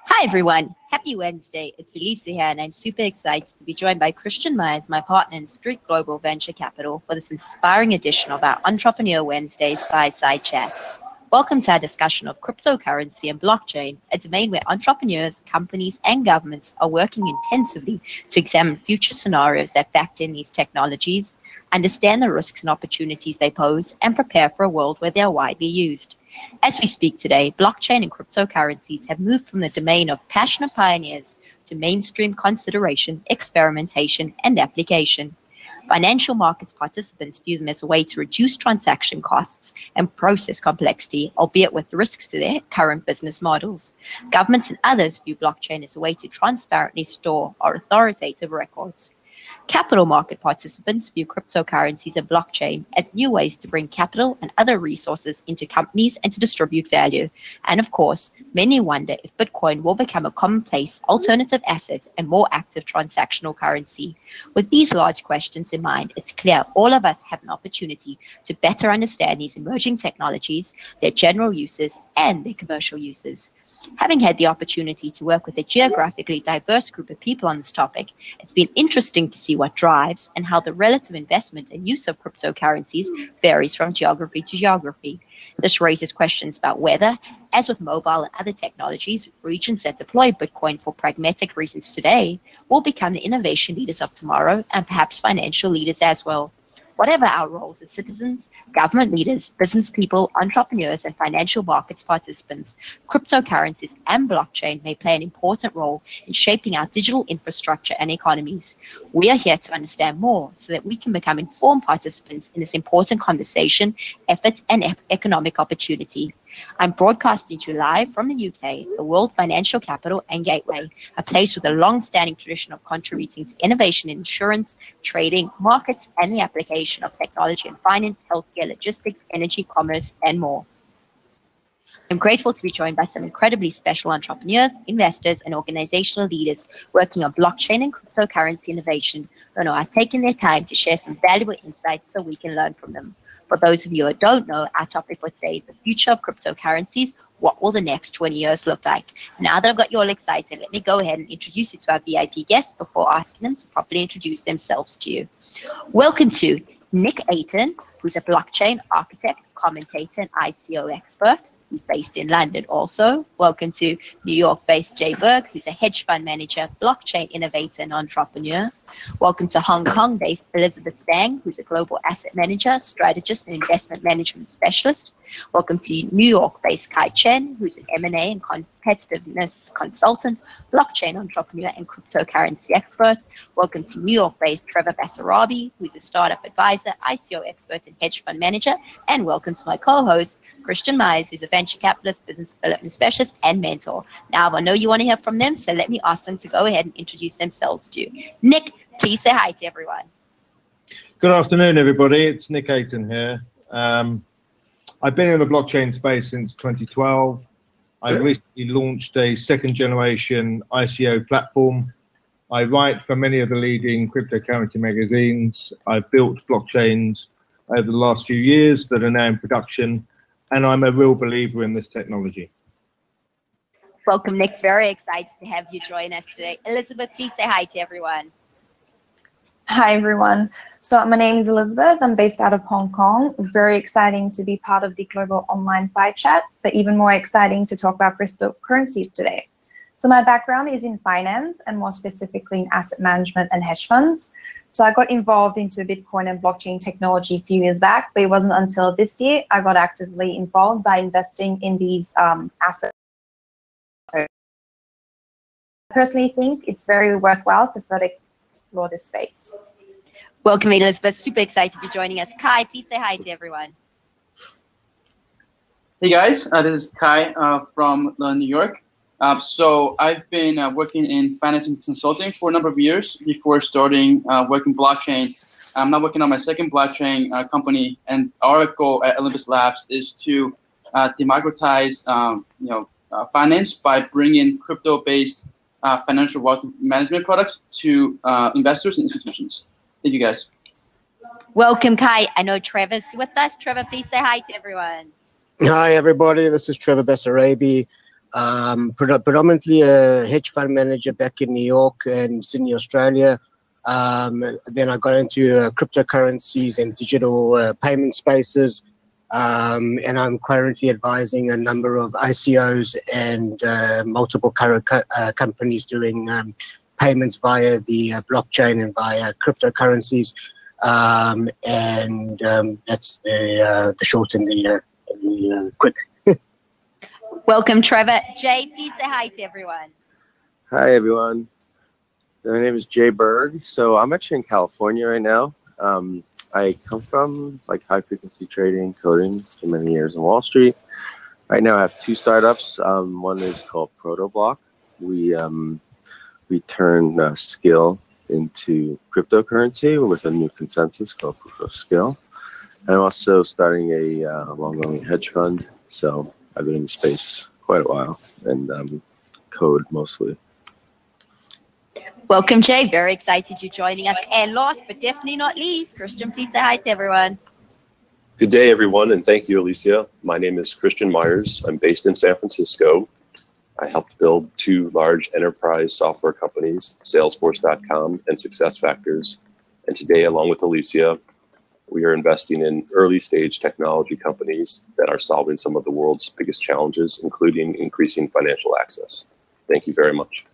Hi everyone, happy Wednesday. It's Alysia here and I'm super excited to be joined by Christian Meyers, my partner in Street Global Venture Capital, for this inspiring edition of our Entrepreneur Wednesdays Fireside Chat. Welcome to our discussion of cryptocurrency and blockchain, a domain where entrepreneurs, companies and governments are working intensively to examine future scenarios that factor in these technologies, understand the risks and opportunities they pose, and prepare for a world where they are widely used. As we speak today, blockchain and cryptocurrencies have moved from the domain of passionate pioneers to mainstream consideration, experimentation, and application. Financial markets participants view them as a way to reduce transaction costs and process complexity, albeit with risks to their current business models. Governments and others view blockchain as a way to transparently store our authoritative records. Capital market participants view cryptocurrencies and blockchain as new ways to bring capital and other resources into companies and to distribute value. And of course, many wonder if Bitcoin will become a commonplace alternative asset and more active transactional currency. With these large questions in mind, it's clear all of us have an opportunity to better understand these emerging technologies, their general uses, and their commercial uses. Having had the opportunity to work with a geographically diverse group of people on this topic, it's been interesting to see what drives and how the relative investment and use of cryptocurrencies varies from geography to geography. This raises questions about whether, as with mobile and other technologies, regions that deploy Bitcoin for pragmatic reasons today will become the innovation leaders of tomorrow and perhaps financial leaders as well. Whatever our roles as citizens, government leaders, business people, entrepreneurs, and financial markets participants, cryptocurrencies and blockchain may play an important role in shaping our digital infrastructure and economies. We are here to understand more so that we can become informed participants in this important conversation, effort, and economic opportunity. I'm broadcasting to you live from the UK, the world financial capital and gateway, a place with a long-standing tradition of contributing to innovation in insurance, trading, markets, and the application of technology in finance, healthcare, logistics, energy, commerce, and more. I'm grateful to be joined by some incredibly special entrepreneurs, investors, and organizational leaders working on blockchain and cryptocurrency innovation who are taking their time to share some valuable insights so we can learn from them. For those of you who don't know, our topic for today is the future of cryptocurrencies. What will the next 20 years look like? Now that I've got you all excited, let me go ahead and introduce you to our VIP guests before asking them to properly introduce themselves to you. Welcome to Nick Ayton, who's a blockchain architect, commentator, and ICO expert. Who's based in London also. Welcome to New York-based Jay Berg, who's a hedge fund manager, blockchain innovator, and entrepreneur. Welcome to Hong Kong-based Elizabeth Zhang, who's a global asset manager, strategist, and investment management specialist. Welcome to New York-based Kai Chen, who's an M&A and competitiveness consultant, blockchain entrepreneur, and cryptocurrency expert. Welcome to New York-based Trevor Basarabi, who's a startup advisor, ICO expert, and hedge fund manager. And welcome to my co-host, Christian Meyers, who's a venture capitalist, business development specialist, and mentor. Now, I know you want to hear from them, so let me ask them to go ahead and introduce themselves to you. Nick, please say hi to everyone. Good afternoon, everybody. It's Nick Ayton here. I've been in the blockchain space since 2012. I recently launched a second-generation ICO platform. I write for many of the leading cryptocurrency magazines. I've built blockchains over the last few years that are now in production, and I'm a real believer in this technology. Welcome, Nick. Very excited to have you join us today. Elizabeth, please say hi to everyone. Hi, everyone. So my name is Elizabeth. I'm based out of Hong Kong. Very exciting to be part of the Global Online Fi Chat, but even more exciting to talk about cryptocurrencies today. So my background is in finance and more specifically in asset management and hedge funds. So I got involved into Bitcoin and blockchain technology a few years back, but it wasn't until this year I got actively involved by investing in these assets. I personally think it's very worthwhile to further explore this space. Welcome, Elizabeth. Super excited you're joining us. Kai, please say hi to everyone. Hey guys, this is Kai from New York. So I've been working in finance and consulting for a number of years before starting working blockchain I'm now working on my second blockchain company, and our goal at Olympus Labs is to democratize, finance by bringing crypto-based financial wealth management products to investors and institutions. Thank you, guys. Welcome, Kai. I know Trevor's with us. Trevor, please say hi to everyone. Hi, everybody. This is Trevor Bessarabi. Predominantly a hedge fund manager back in New York and Sydney, Australia. Then I got into cryptocurrencies and digital payment spaces. And I'm currently advising a number of ICOs and multiple current companies doing payments via the blockchain and via cryptocurrencies. That's the short and the quick. Welcome, Trevor. Jay, please say hi to everyone. Hi, everyone. My name is Jay Berg. So I'm actually in California right now. I come from high frequency trading, coding for many years on Wall Street. Right now I have two startups. One is called Protoblock. We turn skill into cryptocurrency with a new consensus called Proof of Skill. I'm also starting a long-only hedge fund. So I've been in the space quite a while and code mostly. Welcome, Jay. Very excited you're joining us. And last but definitely not least, Christian, please say hi to everyone. Good day, everyone, and thank you, Alysia. My name is Christian Meyers. I'm based in San Francisco. I helped build two large enterprise software companies, Salesforce.com and SuccessFactors. And today, along with Alysia, we are investing in early-stage technology companies that are solving some of the world's biggest challenges, including increasing financial access. Thank you very much.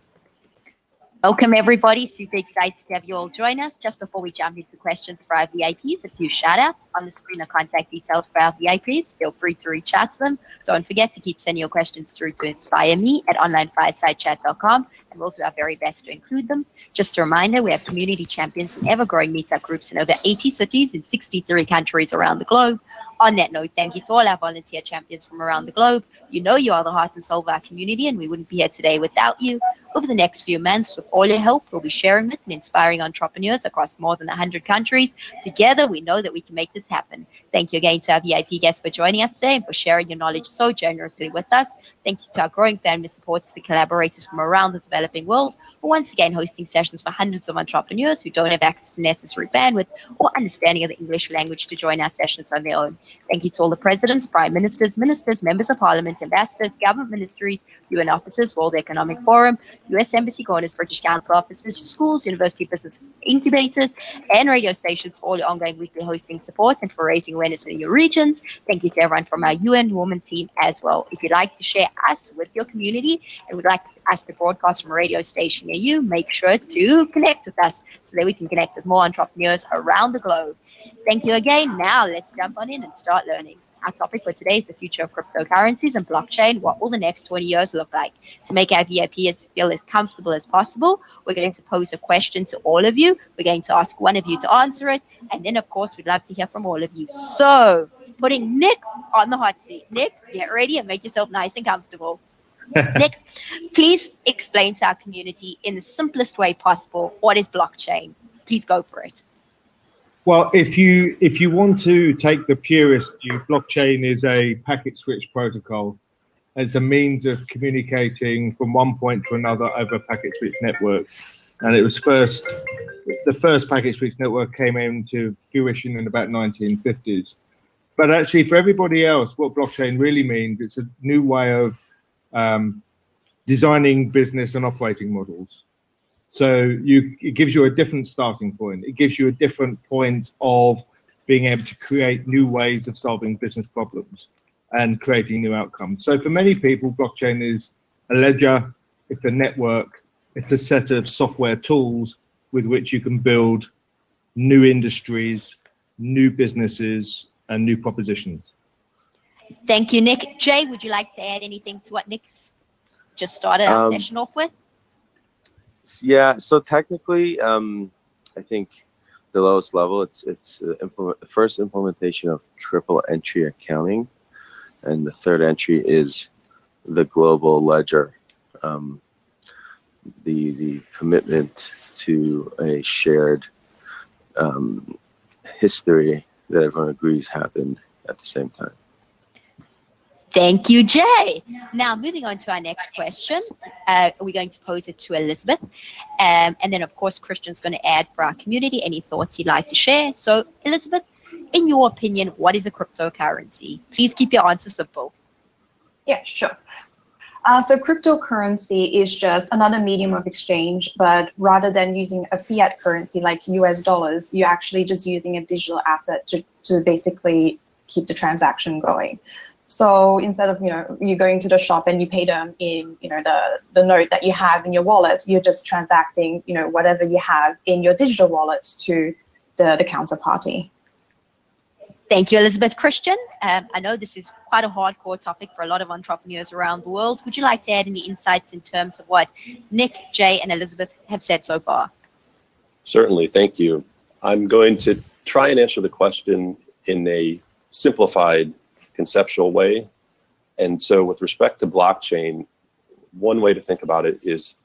Welcome, everybody. Super excited to have you all join us. Just before we jump into questions for our VIPs, a few shout-outs. On the screen are contact details for our VIPs. Feel free to reach out to them. Don't forget to keep sending your questions through to inspire me at onlinefiresidechat.com, and we'll do our very best to include them. Just a reminder, we have community champions and ever-growing meetup groups in over 80 cities in 63 countries around the globe. On that note, thank you to all our volunteer champions from around the globe. You know you are the heart and soul of our community, and we wouldn't be here today without you. Over the next few months, with all your help, we'll be sharing it and inspiring entrepreneurs across more than 100 countries. Together, we know that we can make this happen. Thank you again to our VIP guests for joining us today and for sharing your knowledge so generously with us. Thank you to our growing family supporters and collaborators from around the developing world, for once again hosting sessions for hundreds of entrepreneurs who don't have access to necessary bandwidth or understanding of the English language to join our sessions on their own. Thank you to all the presidents, prime ministers, members of parliament, ambassadors, government ministries, UN officers, World Economic Forum, US Embassy Corners, British Council offices, schools, university business incubators, and radio stations for all your ongoing weekly hosting support and for raising awareness in your regions. Thank you to everyone from our UN Women team as well. If you'd like to share us with your community and would like us to broadcast from a radio station near you, make sure to connect with us so that we can connect with more entrepreneurs around the globe. Thank you again. Now let's jump on in and start learning. Our topic for today is the future of cryptocurrencies and blockchain. What will the next 20 years look like? To make our VIPs feel as comfortable as possible, we're going to pose a question to all of you. We're going to ask one of you to answer it. And then, of course, we'd love to hear from all of you. So, putting Nick on the hot seat. Nick, get ready and make yourself nice and comfortable. Nick, please explain to our community in the simplest way possible, what is blockchain? Please go for it. Well, if you want to take the purest view, blockchain is a packet switch protocol. It's a means of communicating from one point to another over a packet switch network. And it was the first packet switch network came into fruition in about 1950s. But actually, for everybody else, what blockchain really means, it's a new way of designing business and operating models. So it gives you a different starting point. It gives you a different point of being able to create new ways of solving business problems and creating new outcomes. So for many people, blockchain is a ledger, it's a network, it's a set of software tools with which you can build new industries, new businesses, and new propositions. Thank you, Nick. Jay, would you like to add anything to what Nick's just started our session off with? Yeah, so technically, I think the lowest level, it's the first implementation of triple entry accounting, and the third entry is the global ledger, the commitment to a shared history that everyone agrees happened at the same time. Thank you, Jay. Now, moving on to our next question. We're going to pose it to Elizabeth. And then, of course, Christian's going to add for our community any thoughts he'd like to share. So, Elizabeth, in your opinion, what is a cryptocurrency? Please keep your answer simple. Yeah, sure. So cryptocurrency is just another medium of exchange, but rather than using a fiat currency like US dollars, you're actually just using a digital asset to basically keep the transaction going. So instead of, you going to the shop and you pay them in, the note that you have in your wallet, you're just transacting, whatever you have in your digital wallet to the counterparty. Thank you, Elizabeth. Christian, I know this is quite a hardcore topic for a lot of entrepreneurs around the world. Would you like to add any insights in terms of what Nick, Jay, and Elizabeth have said so far? Certainly, thank you. I'm going to try and answer the question in a simplified, conceptual way. And so with respect to blockchain, one way to think about it is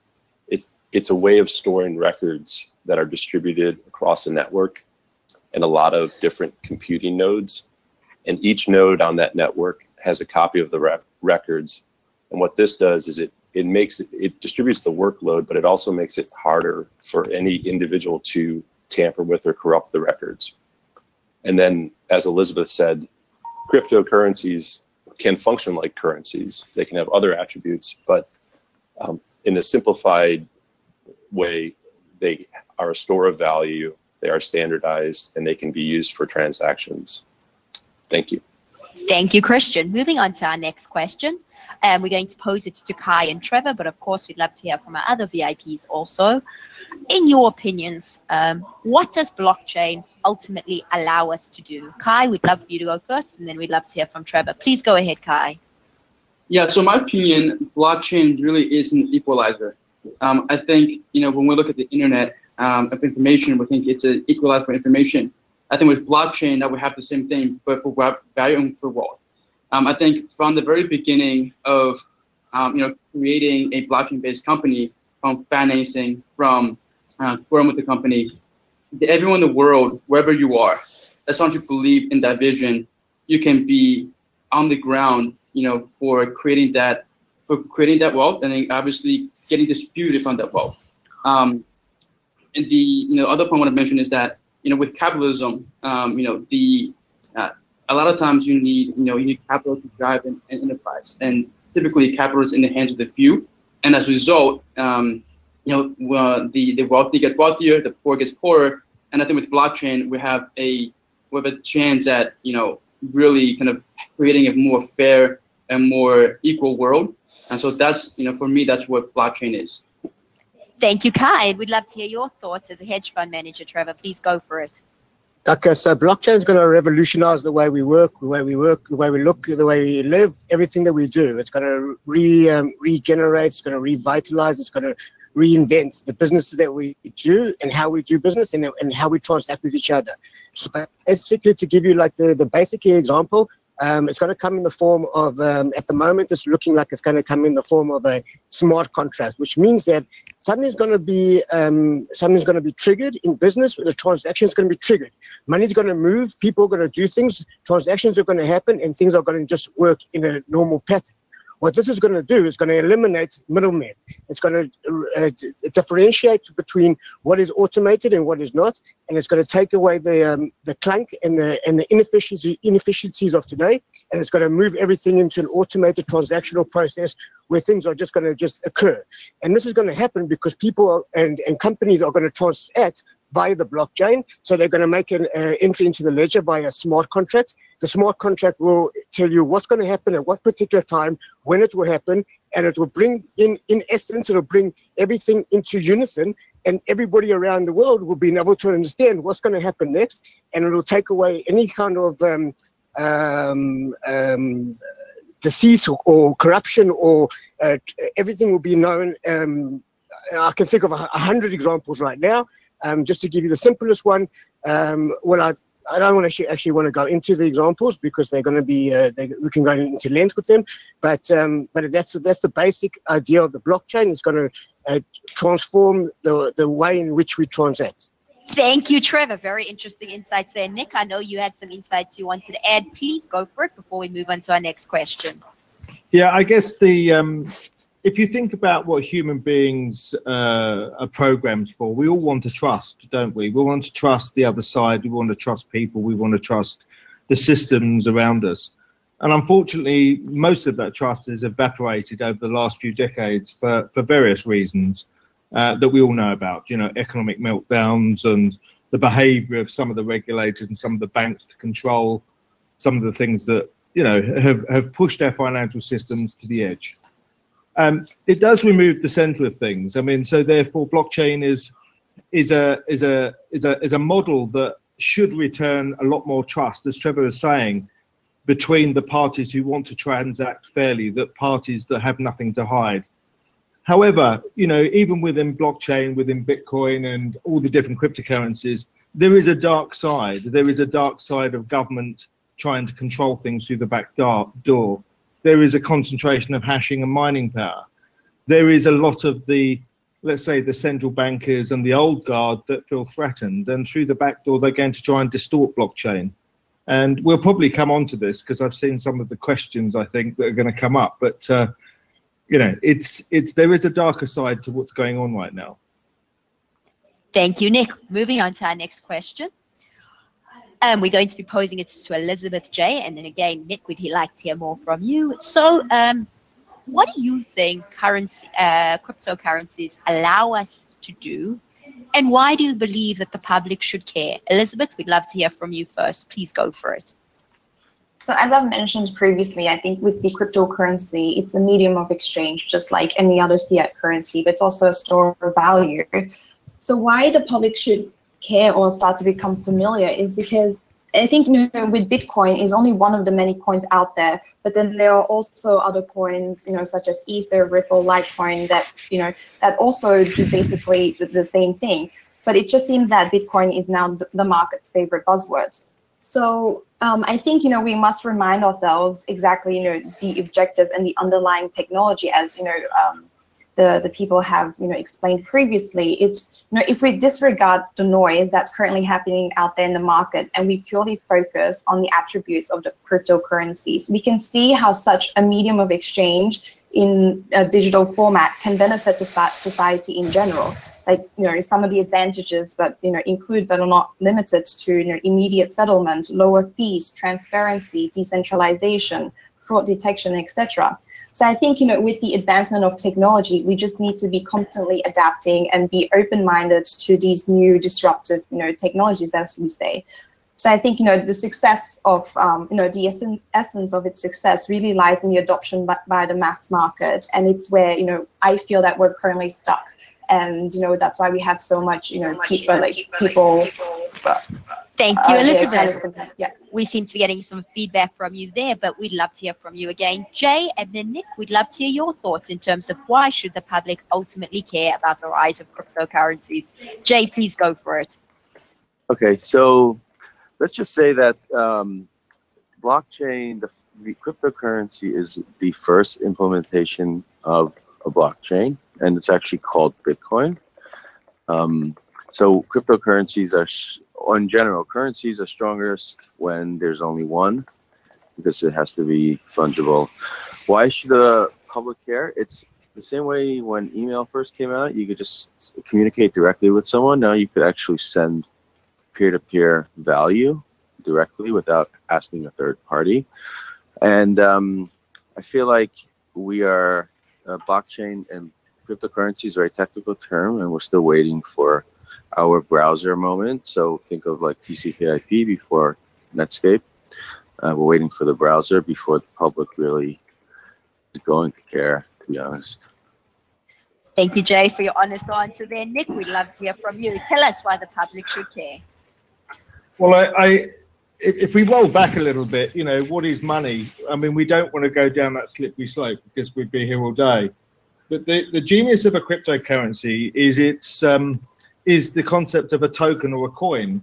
it's a way of storing records that are distributed across a network and a lot of different computing nodes. And each node on that network has a copy of the records. And what this does is it distributes the workload, but it also makes it harder for any individual to tamper with or corrupt the records. And then, as Elizabeth said, cryptocurrencies can function like currencies. They can have other attributes, but in a simplified way, they are a store of value, they are standardized, and they can be used for transactions. Thank you. Thank you, Christian. Moving on to our next question. We're going to pose it to Kai and Trevor, but of course we'd love to hear from our other VIPs also. In your opinions, what does blockchain ultimately allow us to do? Kai, we'd love for you to go first, and then we'd love to hear from Trevor. Please go ahead, Kai. Yeah, so in my opinion, blockchain really is an equalizer. I think, when we look at the internet of information, we think it's an equalizer for information. I think with blockchain that we have the same thing, but for value and for wealth. I think from the very beginning of, creating a blockchain-based company, from financing, from growing with the company, everyone in the world, wherever you are, as long as you believe in that vision, you can be on the ground, for creating that wealth, and then obviously getting distributed from that wealth. And the other point I want to mention is that with capitalism, a lot of times you need capital to drive an enterprise, and typically capital is in the hands of the few, and as a result, the wealthy get wealthier, the poor gets poorer, and I think with blockchain we have a chance at really kind of creating a more fair and more equal world, and so that's for me that's what blockchain is. Thank you, Kai. We'd love to hear your thoughts as a hedge fund manager. Trevor, please go for it. Okay, so blockchain is going to revolutionize the way we work, the way we look, the way we live, everything that we do. It's going to regenerate, it's going to revitalize, it's going to reinvent the businesses that we do and how we do business and how we transact with each other. So basically, to give you like the basic example, it's going to come in the form of, at the moment, it's looking like it's going to come in the form of a smart contract, which means that something's going to be triggered in business. The transaction is going to be triggered. Money's going to move. People are going to do things. Transactions are going to happen, and things are going to just work in a normal pattern. What this is going to do is going to eliminate middlemen. It's going to differentiate between what is automated and what is not, and it's going to take away the clunk and the inefficiencies of today, and it's going to move everything into an automated transactional process where things are just going to occur. And this is going to happen because people and companies are going to transact via the blockchain. So they're going to make an entry into the ledger by a smart contract. The smart contract will tell you what's going to happen at what particular time, when it will happen, and it will bring in essence, it'll bring everything into unison, and everybody around the world will be able to understand what's going to happen next, and it'll take away any kind of deceit or corruption, or everything will be known. I can think of 100 examples right now. Just to give you the simplest one, I don't want to actually want to go into the examples because they're going to be we can go into length with them, but that's the basic idea of the blockchain. It's going to transform the way in which we transact. Thank you, Trevor. Very interesting insights there. Nick, I know you had some insights you wanted to add. Please go for it before we move on to our next question. Yeah, I guess if you think about what human beings are programmed for, we all want to trust, don't we? We want to trust the other side. We want to trust people. We want to trust the systems around us. And unfortunately, most of that trust has evaporated over the last few decades for various reasons that we all know about, economic meltdowns and the behavior of some of the regulators and some of the banks to control some of the things that, have pushed our financial systems to the edge. It does remove the center of things. I mean, so therefore, blockchain is a model that should return a lot more trust, as Trevor was saying, between the parties who want to transact fairly, the parties that have nothing to hide. However, even within blockchain, within Bitcoin and all the different cryptocurrencies, there is a dark side. There is a dark side of government trying to control things through the back door. There is a concentration of hashing and mining power. There is a lot of the, let's say, the central bankers and the old guard that feel threatened, and through the back door, they're going to try and distort blockchain. And we'll probably come on to this because I've seen some of the questions, I think, that are going to come up. But, there is a darker side to what's going on right now. Thank you, Nick. Moving on to our next question. We're going to be posing it to Elizabeth J. And then again, Nick, we'd like to hear more from you. So what do you think cryptocurrencies allow us to do? And why do you believe that the public should care? Elizabeth, we'd love to hear from you first. Please go for it. So as I've mentioned previously, I think with the cryptocurrency, it's a medium of exchange, just like any other fiat currency, but it's also a store of value. So why the public should care or start to become familiar is because I think with Bitcoin is only one of the many coins out there, but then there are also other coins, such as Ether, Ripple, Litecoin that also do basically the same thing. But it just seems that Bitcoin is now the market's favorite buzzword. So I think we must remind ourselves exactly the objective and the underlying technology, as the people have explained previously. It's if we disregard the noise that's currently happening out there in the market and we purely focus on the attributes of the cryptocurrencies, we can see how such a medium of exchange in a digital format can benefit the society in general. Like some of the advantages that include but are not limited to immediate settlement, lower fees, transparency, decentralization, fraud detection, etc. So I think, with the advancement of technology, we just need to be constantly adapting and be open-minded to these new disruptive, technologies, as we say. So I think, the success of, the essence of its success really lies in the adoption by the mass market. And it's where, I feel that we're currently stuck. And, that's why we have so much, people. Thank you, Elizabeth. Kind of, yeah. We seem to be getting some feedback from you there, but we'd love to hear from you again. Jay and then Nick, we'd love to hear your thoughts in terms of why should the public ultimately care about the rise of cryptocurrencies. Jay, please go for it. Okay, so let's just say that blockchain, the cryptocurrency is the first implementation of a blockchain, and it's actually called Bitcoin. So cryptocurrencies in general, currencies are strongest when there's only one, because it has to be fungible. Why should the public care? It's the same way when email first came out, you could just communicate directly with someone. Now you could actually send peer-to-peer value directly without asking a third party. And I feel like we are blockchain and cryptocurrency is a very technical term, and we're still waiting for our browser moment. So think of like TCP/IP before Netscape. We're waiting for the browser before the public really is going to care, to be honest. Thank you, Jay, for your honest answer there. Nick, we'd love to hear from you. Tell us why the public should care. Well, if we roll back a little bit, what is money? I mean, we don't want to go down that slippery slope because we'd be here all day. But the genius of a cryptocurrency is the concept of a token or a coin.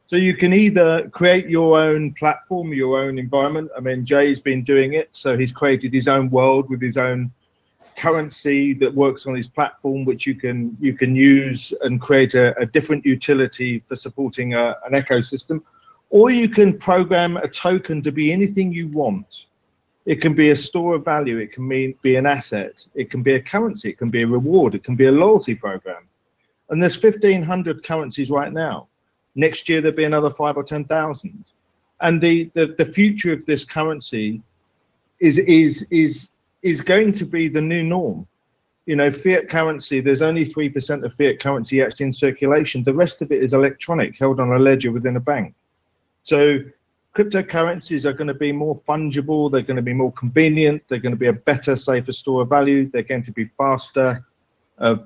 So you can either create your own platform, your own environment. I mean, Jay's been doing it. So he's created his own world with his own currency that works on his platform, which you can use and create a different utility for supporting an ecosystem, or you can program a token to be anything you want. It can be a store of value, it can be an asset, it can be a currency, it can be a reward, it can be a loyalty program. And there's 1,500 currencies right now. Next year there'll be another 5 or 10,000. And the future of this currency is going to be the new norm. You know, fiat currency, there's only 3% of fiat currency actually in circulation. The rest of it is electronic, held on a ledger within a bank. So cryptocurrencies are going to be more fungible, they're going to be more convenient, they're going to be a better, safer store of value, they're going to be faster,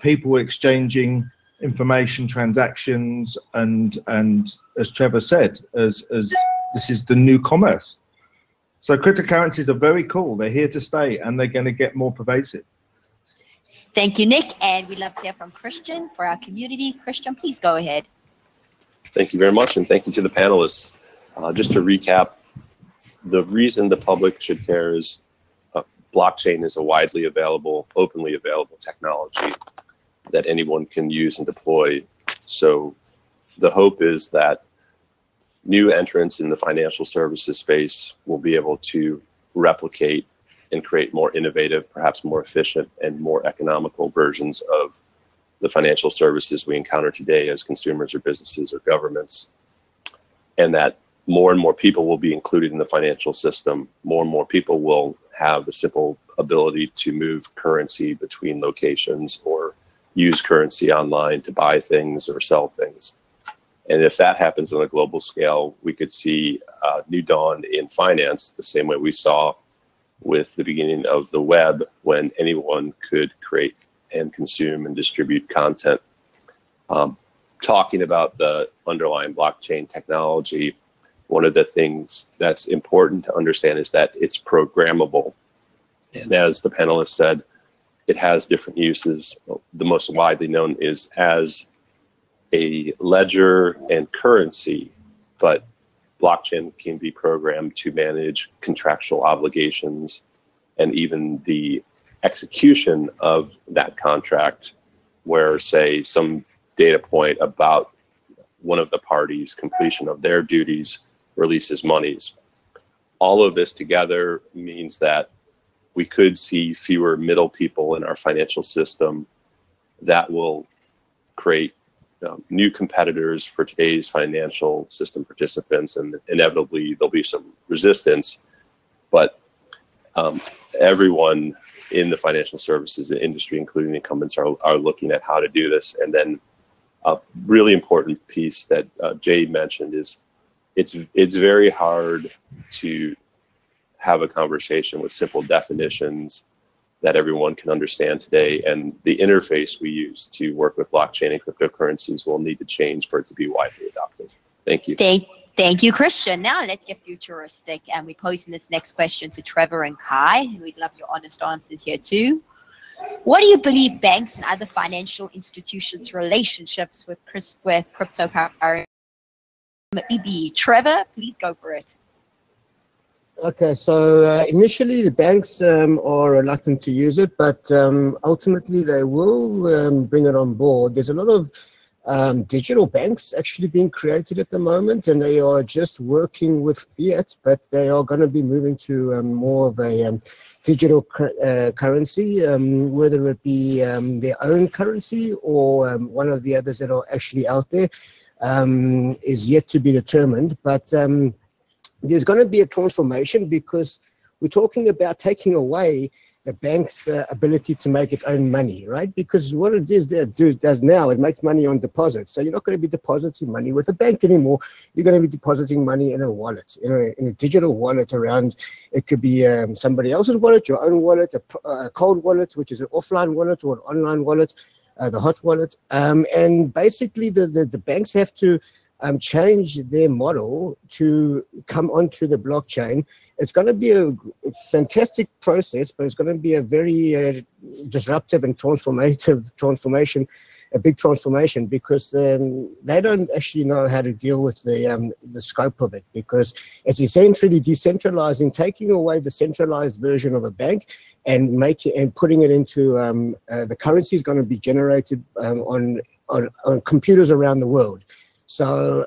people exchanging information, transactions, and as Trevor said, as this is the new commerce. So cryptocurrencies are very cool, they're here to stay, and they're going to get more pervasive. Thank you, Nick, and we'd love to hear from Christian for our community. Christian, please go ahead. Thank you very much, and thank you to the panelists. Just to recap, the reason the public should care is blockchain is a widely available, openly available technology that anyone can use and deploy. So the hope is that new entrants in the financial services space will be able to replicate and create more innovative, perhaps more efficient and more economical versions of the financial services we encounter today as consumers or businesses or governments. And that more and more people will be included in the financial system. More and more people will have the simple ability to move currency between locations or use currency online to buy things or sell things. And if that happens on a global scale, we could see a new dawn in finance, the same way we saw with the beginning of the web, when anyone could create and consume and distribute content. Talking about the underlying blockchain technology, one of the things that's important to understand is that it's programmable. And as the panelists said, it has different uses. The most widely known is as a ledger and currency, but blockchain can be programmed to manage contractual obligations and even the execution of that contract, where, say, some data point about one of the parties' completion of their duties releases monies. All of this together means that we could see fewer middle people in our financial system. That will create new competitors for today's financial system participants, and inevitably there'll be some resistance, but everyone in the financial services industry, including incumbents, are looking at how to do this. And then a really important piece that Jay mentioned is it's very hard to have a conversation with simple definitions that everyone can understand today. And the interface we use to work with blockchain and cryptocurrencies will need to change for it to be widely adopted. Thank you. Thank you, Christian. Now let's get futuristic, and we're posing this next question to Trevor and Kai. We'd love your honest answers here too. What do you believe banks and other financial institutions' relationships with cryptocurrency may be? Trevor, please go for it. Okay, so initially the banks are reluctant to use it, but ultimately they will bring it on board. There's a lot of digital banks actually being created at the moment, and they are just working with fiat, but they are going to be moving to more of a digital currency, whether it be their own currency or one of the others that are actually out there is yet to be determined. But there's going to be a transformation, because we're talking about taking away the bank's ability to make its own money, right? Because what it does now, it makes money on deposits. So you're not going to be depositing money with a bank anymore. You're going to be depositing money in a wallet, in a digital wallet around. It could be somebody else's wallet, your own wallet, a cold wallet, which is an offline wallet, or an online wallet, the hot wallet. And basically the banks have to change their model to come onto the blockchain. It's going to be a fantastic process, but it's going to be a very disruptive and transformation. a big transformation, because they don't actually know how to deal with the scope of it, because it's essentially decentralizing, taking away the centralized version of a bank and putting it into the currency is going to be generated on computers around the world. So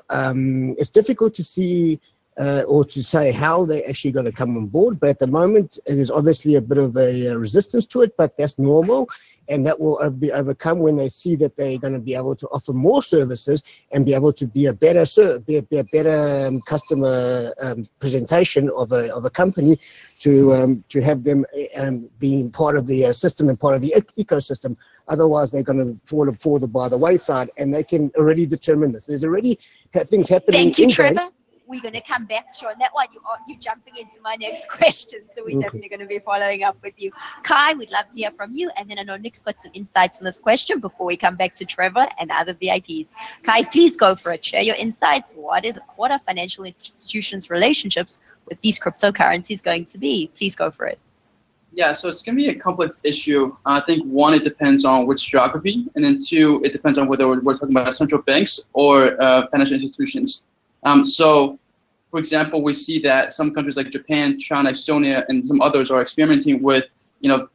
it's difficult to see or to say how they're actually going to come on board. But at the moment, there's obviously a bit of a resistance to it, but that's normal. And that will be overcome when they see that they're going to be able to offer more services and be able to be a better customer presentation of a company to have them being part of the system and part of the ecosystem. Otherwise, they're going to fall by the wayside, and they can already determine this. There's already things happening. Thank you, in Trevor. banks. We're going to come back to on that one. You're jumping into my next question, so we're definitely going to be following up with you. Kai, we'd love to hear from you, and then I know Nick's got some insights on this question before we come back to Trevor and other VIPs. Kai, please go for it. Share your insights. What are financial institutions' relationships with these cryptocurrencies going to be? Please go for it. Yeah, so it's going to be a complex issue. I think, one, it depends on which geography, and then two, it depends on whether we're talking about central banks or financial institutions. So, for example, we see that some countries like Japan, China, Estonia, and some others are experimenting with,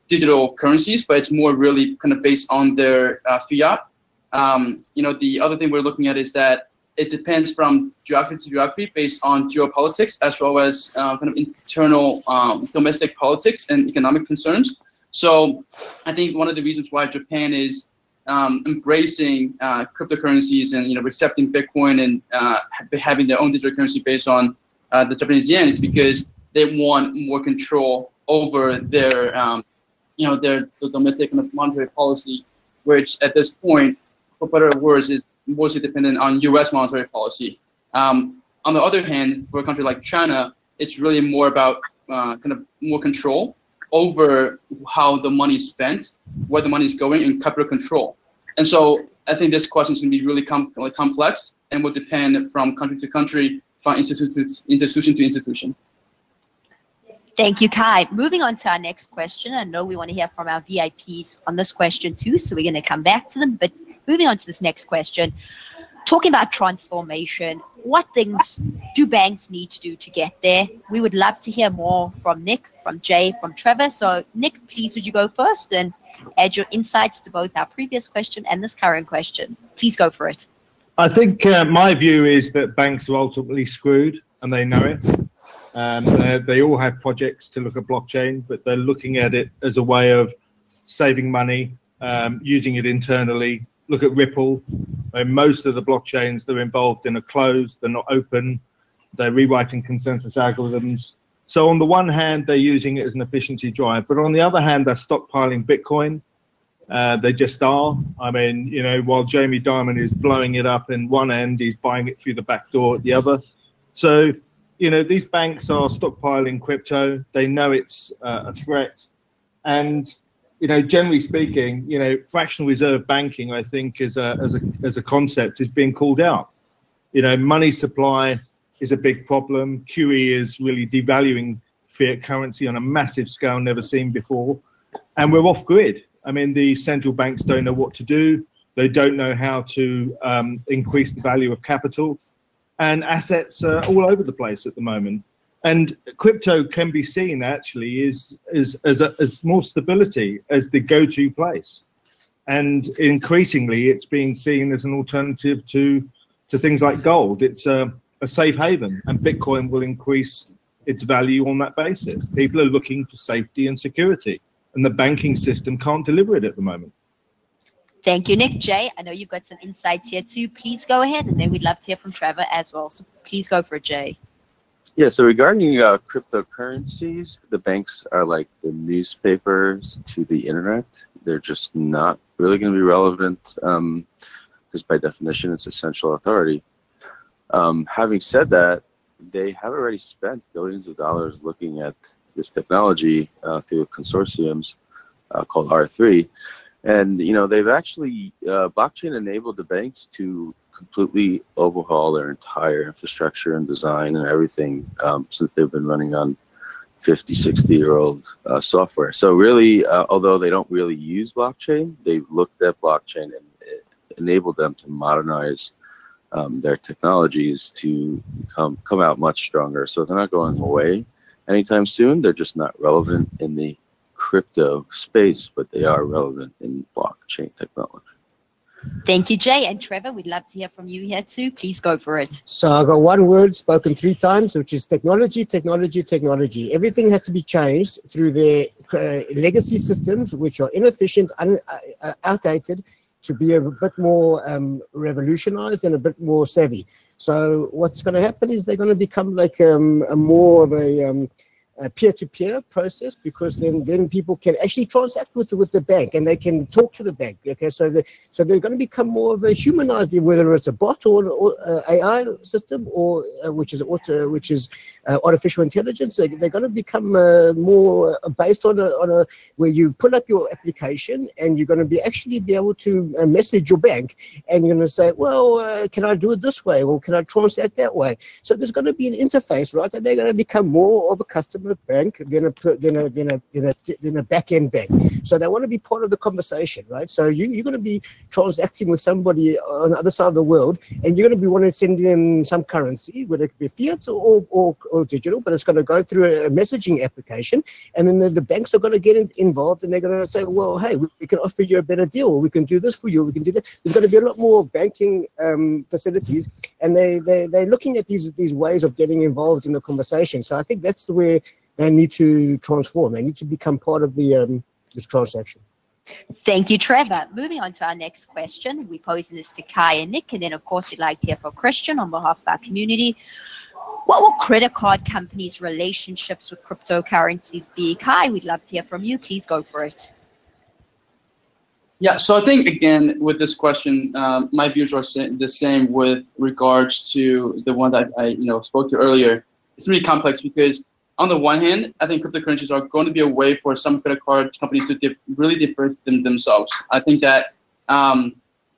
digital currencies, but it's more really kind of based on their fiat. The other thing we're looking at is that it depends from geography to geography based on geopolitics, as well as kind of internal domestic politics and economic concerns. So I think one of the reasons why Japan is embracing cryptocurrencies and accepting Bitcoin and having their own digital currency based on the Japanese yen is because they want more control over their their domestic kind of monetary policy, which at this point, for better or worse, is mostly dependent on U.S. monetary policy. On the other hand, for a country like China, it's really more about kind of more control over how the money is spent, where the money is going, and capital control. And so I think this question is going to be really complex and will depend from country to country, from institution to institution. Thank you, Kai. Moving on to our next question. I know we want to hear from our VIPs on this question too, so we're going to come back to them. But moving on to this next question, talking about transformation, what things do banks need to do to get there? We would love to hear more from Nick, from Jay, from Trevor. So Nick, please, would you go first and add your insights to both our previous question and this current question? Please go for it. I think my view is that banks are ultimately screwed, and they know it. They all have projects to look at blockchain, but they're looking at it as a way of saving money, using it internally. Look at Ripple. Most of the blockchains they're involved in are closed, they're not open, they're rewriting consensus algorithms. So on the one hand, they're using it as an efficiency drive, but on the other hand, they're stockpiling Bitcoin. They just are. I mean, while Jamie Dimon is blowing it up in one end, he's buying it through the back door at the other. So, these banks are stockpiling crypto. They know it's a threat. And, generally speaking, fractional reserve banking, I think, as a concept is being called out. Money supply is a big problem. QE is really devaluing fiat currency on a massive scale never seen before. And we're off grid. I mean, the central banks don't know what to do. They don't know how to increase the value of capital. And assets are all over the place at the moment. And crypto can be seen actually as more stability, as the go-to place. And increasingly, it's being seen as an alternative to things like gold. It's a safe haven, and Bitcoin will increase its value on that basis. People are looking for safety and security, and the banking system can't deliver it at the moment. Thank you, Nick. Jay, I know you've got some insights here too. Please go ahead, and then we'd love to hear from Trevor as well. So please go for it, Jay. Yeah, so regarding cryptocurrencies, the banks are like the newspapers to the internet. They're just not really going to be relevant because by definition, it's essential authority. Having said that, they have already spent billions of dollars looking at this technology through consortiums called R3. And, they've actually, blockchain enabled the banks to completely overhaul their entire infrastructure and design and everything since they've been running on 50, 60-year-old software. So really, although they don't really use blockchain, they've looked at blockchain enabled them to modernize their technologies to come out much stronger. So they're not going away anytime soon. They're just not relevant in the crypto space, but they are relevant in blockchain technology. Thank you, Jay. And Trevor, we'd love to hear from you here too. Please go for it. So I got one word spoken 3 times, which is technology, technology, technology. Everything has to be changed through their legacy systems, which are inefficient, outdated, to be a bit more revolutionized and a bit more savvy. So what's going to happen is they're going to become like a more of a peer-to-peer process, because then people can actually transact with the bank and they can talk to the bank. Okay, so they're going to become more of a humanized, whether it's a bot or AI system, or which is artificial intelligence. They're going to become more based on a where you pull up your application and you're going to be able to message your bank, and you're going to say, well, can I do it this way, or can I transact that way? So there's going to be an interface, right? And they're going to become more of a customer bank than a back-end bank. So they want to be part of the conversation, right? So you're going to be transacting with somebody on the other side of the world, and you're going to be wanting to send them some currency, whether it be fiat or digital, but it's going to go through a messaging application, and then the banks are going to get involved, and they're going to say, well, hey, we can offer you a better deal, or we can do this for you, we can do that. There's going to be a lot more banking facilities, and they're looking at these ways of getting involved in the conversation. So I think that's where they need to transform. They need to become part of this transaction. Thank you, Trevor. Moving on to our next question. We're posing this to Kai and Nick, and then, of course, we'd like to hear from Christian on behalf of our community. What will credit card companies' relationships with cryptocurrencies be? Kai, we'd love to hear from you. Please go for it. Yeah, so I think, again, with this question, my views are the same with regards to the one that I spoke to earlier. It's really complex because, on the one hand, I think cryptocurrencies are going to be a way for some credit card companies to really differentiate themselves. I think that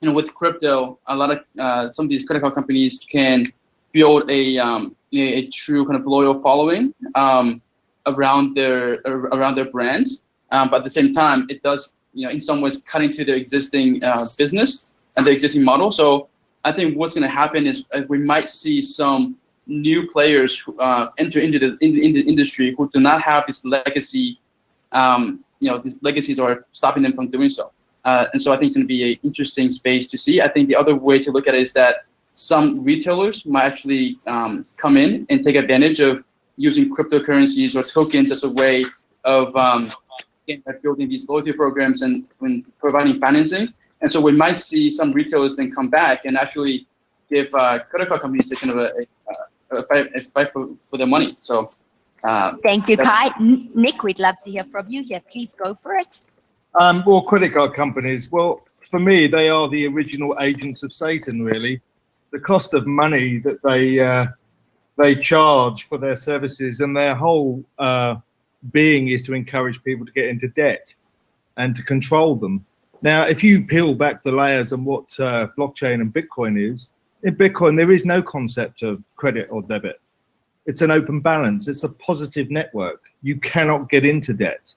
with crypto, a lot of some of these credit card companies can build a true kind of loyal following around their brands, but at the same time, it does in some ways cut into their existing business and the existing model. So I think what's going to happen is we might see some new players who enter into the industry who do not have this legacy. These legacies are stopping them from doing so. And so I think it's going to be an interesting space to see. I think the other way to look at it is that some retailers might actually come in and take advantage of using cryptocurrencies or tokens as a way of building these loyalty programs and when providing financing. And so we might see some retailers then come back and actually give credit card companies a kind of a fight for their money. So thank you, Kai. Nick, we'd love to hear from you. Yeah, please go for it. Well, credit card companies, well, for me, they are the original agents of Satan, really. The cost of money that they charge for their services, and their whole being is to encourage people to get into debt and to control them. Now, if you peel back the layers on what blockchain and Bitcoin is, in Bitcoin, there is no concept of credit or debit. It's an open balance. It's a positive network. You cannot get into debt.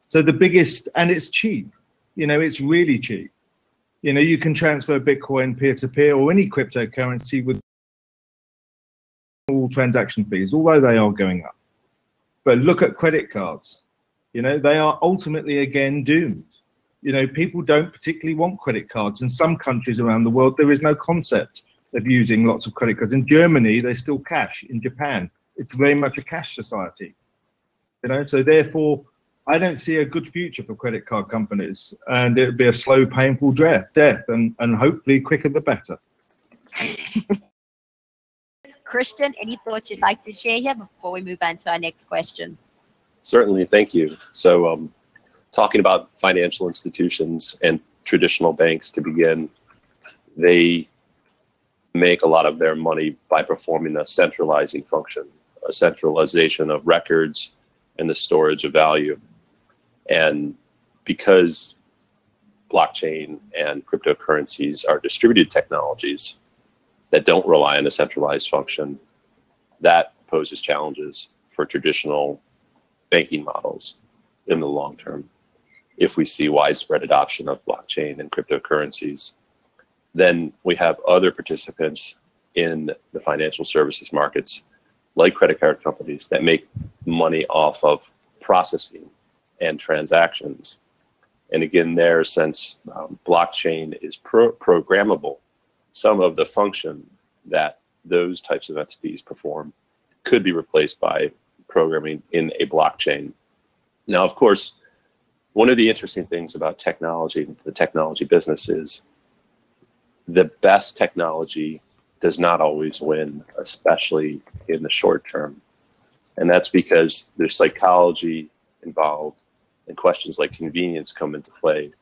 So the biggest, and it's cheap, it's really cheap. You can transfer Bitcoin peer-to-peer or any cryptocurrency with all transaction fees, although they are going up. But look at credit cards. They are ultimately, again, doomed. People don't particularly want credit cards. In some countries around the world, there is no concept of using lots of credit cards. In Germany, there's still cash. In Japan, it's very much a cash society. So therefore, I don't see a good future for credit card companies, and it'll be a slow, painful death, and hopefully quicker the better. Christian, any thoughts you'd like to share here before we move on to our next question? Certainly, thank you. So talking about financial institutions and traditional banks to begin, they make a lot of their money by performing a centralizing function, a centralization of records and the storage of value. And because blockchain and cryptocurrencies are distributed technologies that don't rely on a centralized function, that poses challenges for traditional banking models in the long term. If we see widespread adoption of blockchain and cryptocurrencies, then we have other participants in the financial services markets, like credit card companies, that make money off of processing and transactions. And again, there, since blockchain is programmable, some of the function that those types of entities perform could be replaced by programming in a blockchain. Now, of course, one of the interesting things about technology, the technology business, is the best technology does not always win, especially in the short term. And that's because there's psychology involved and questions like convenience come into play.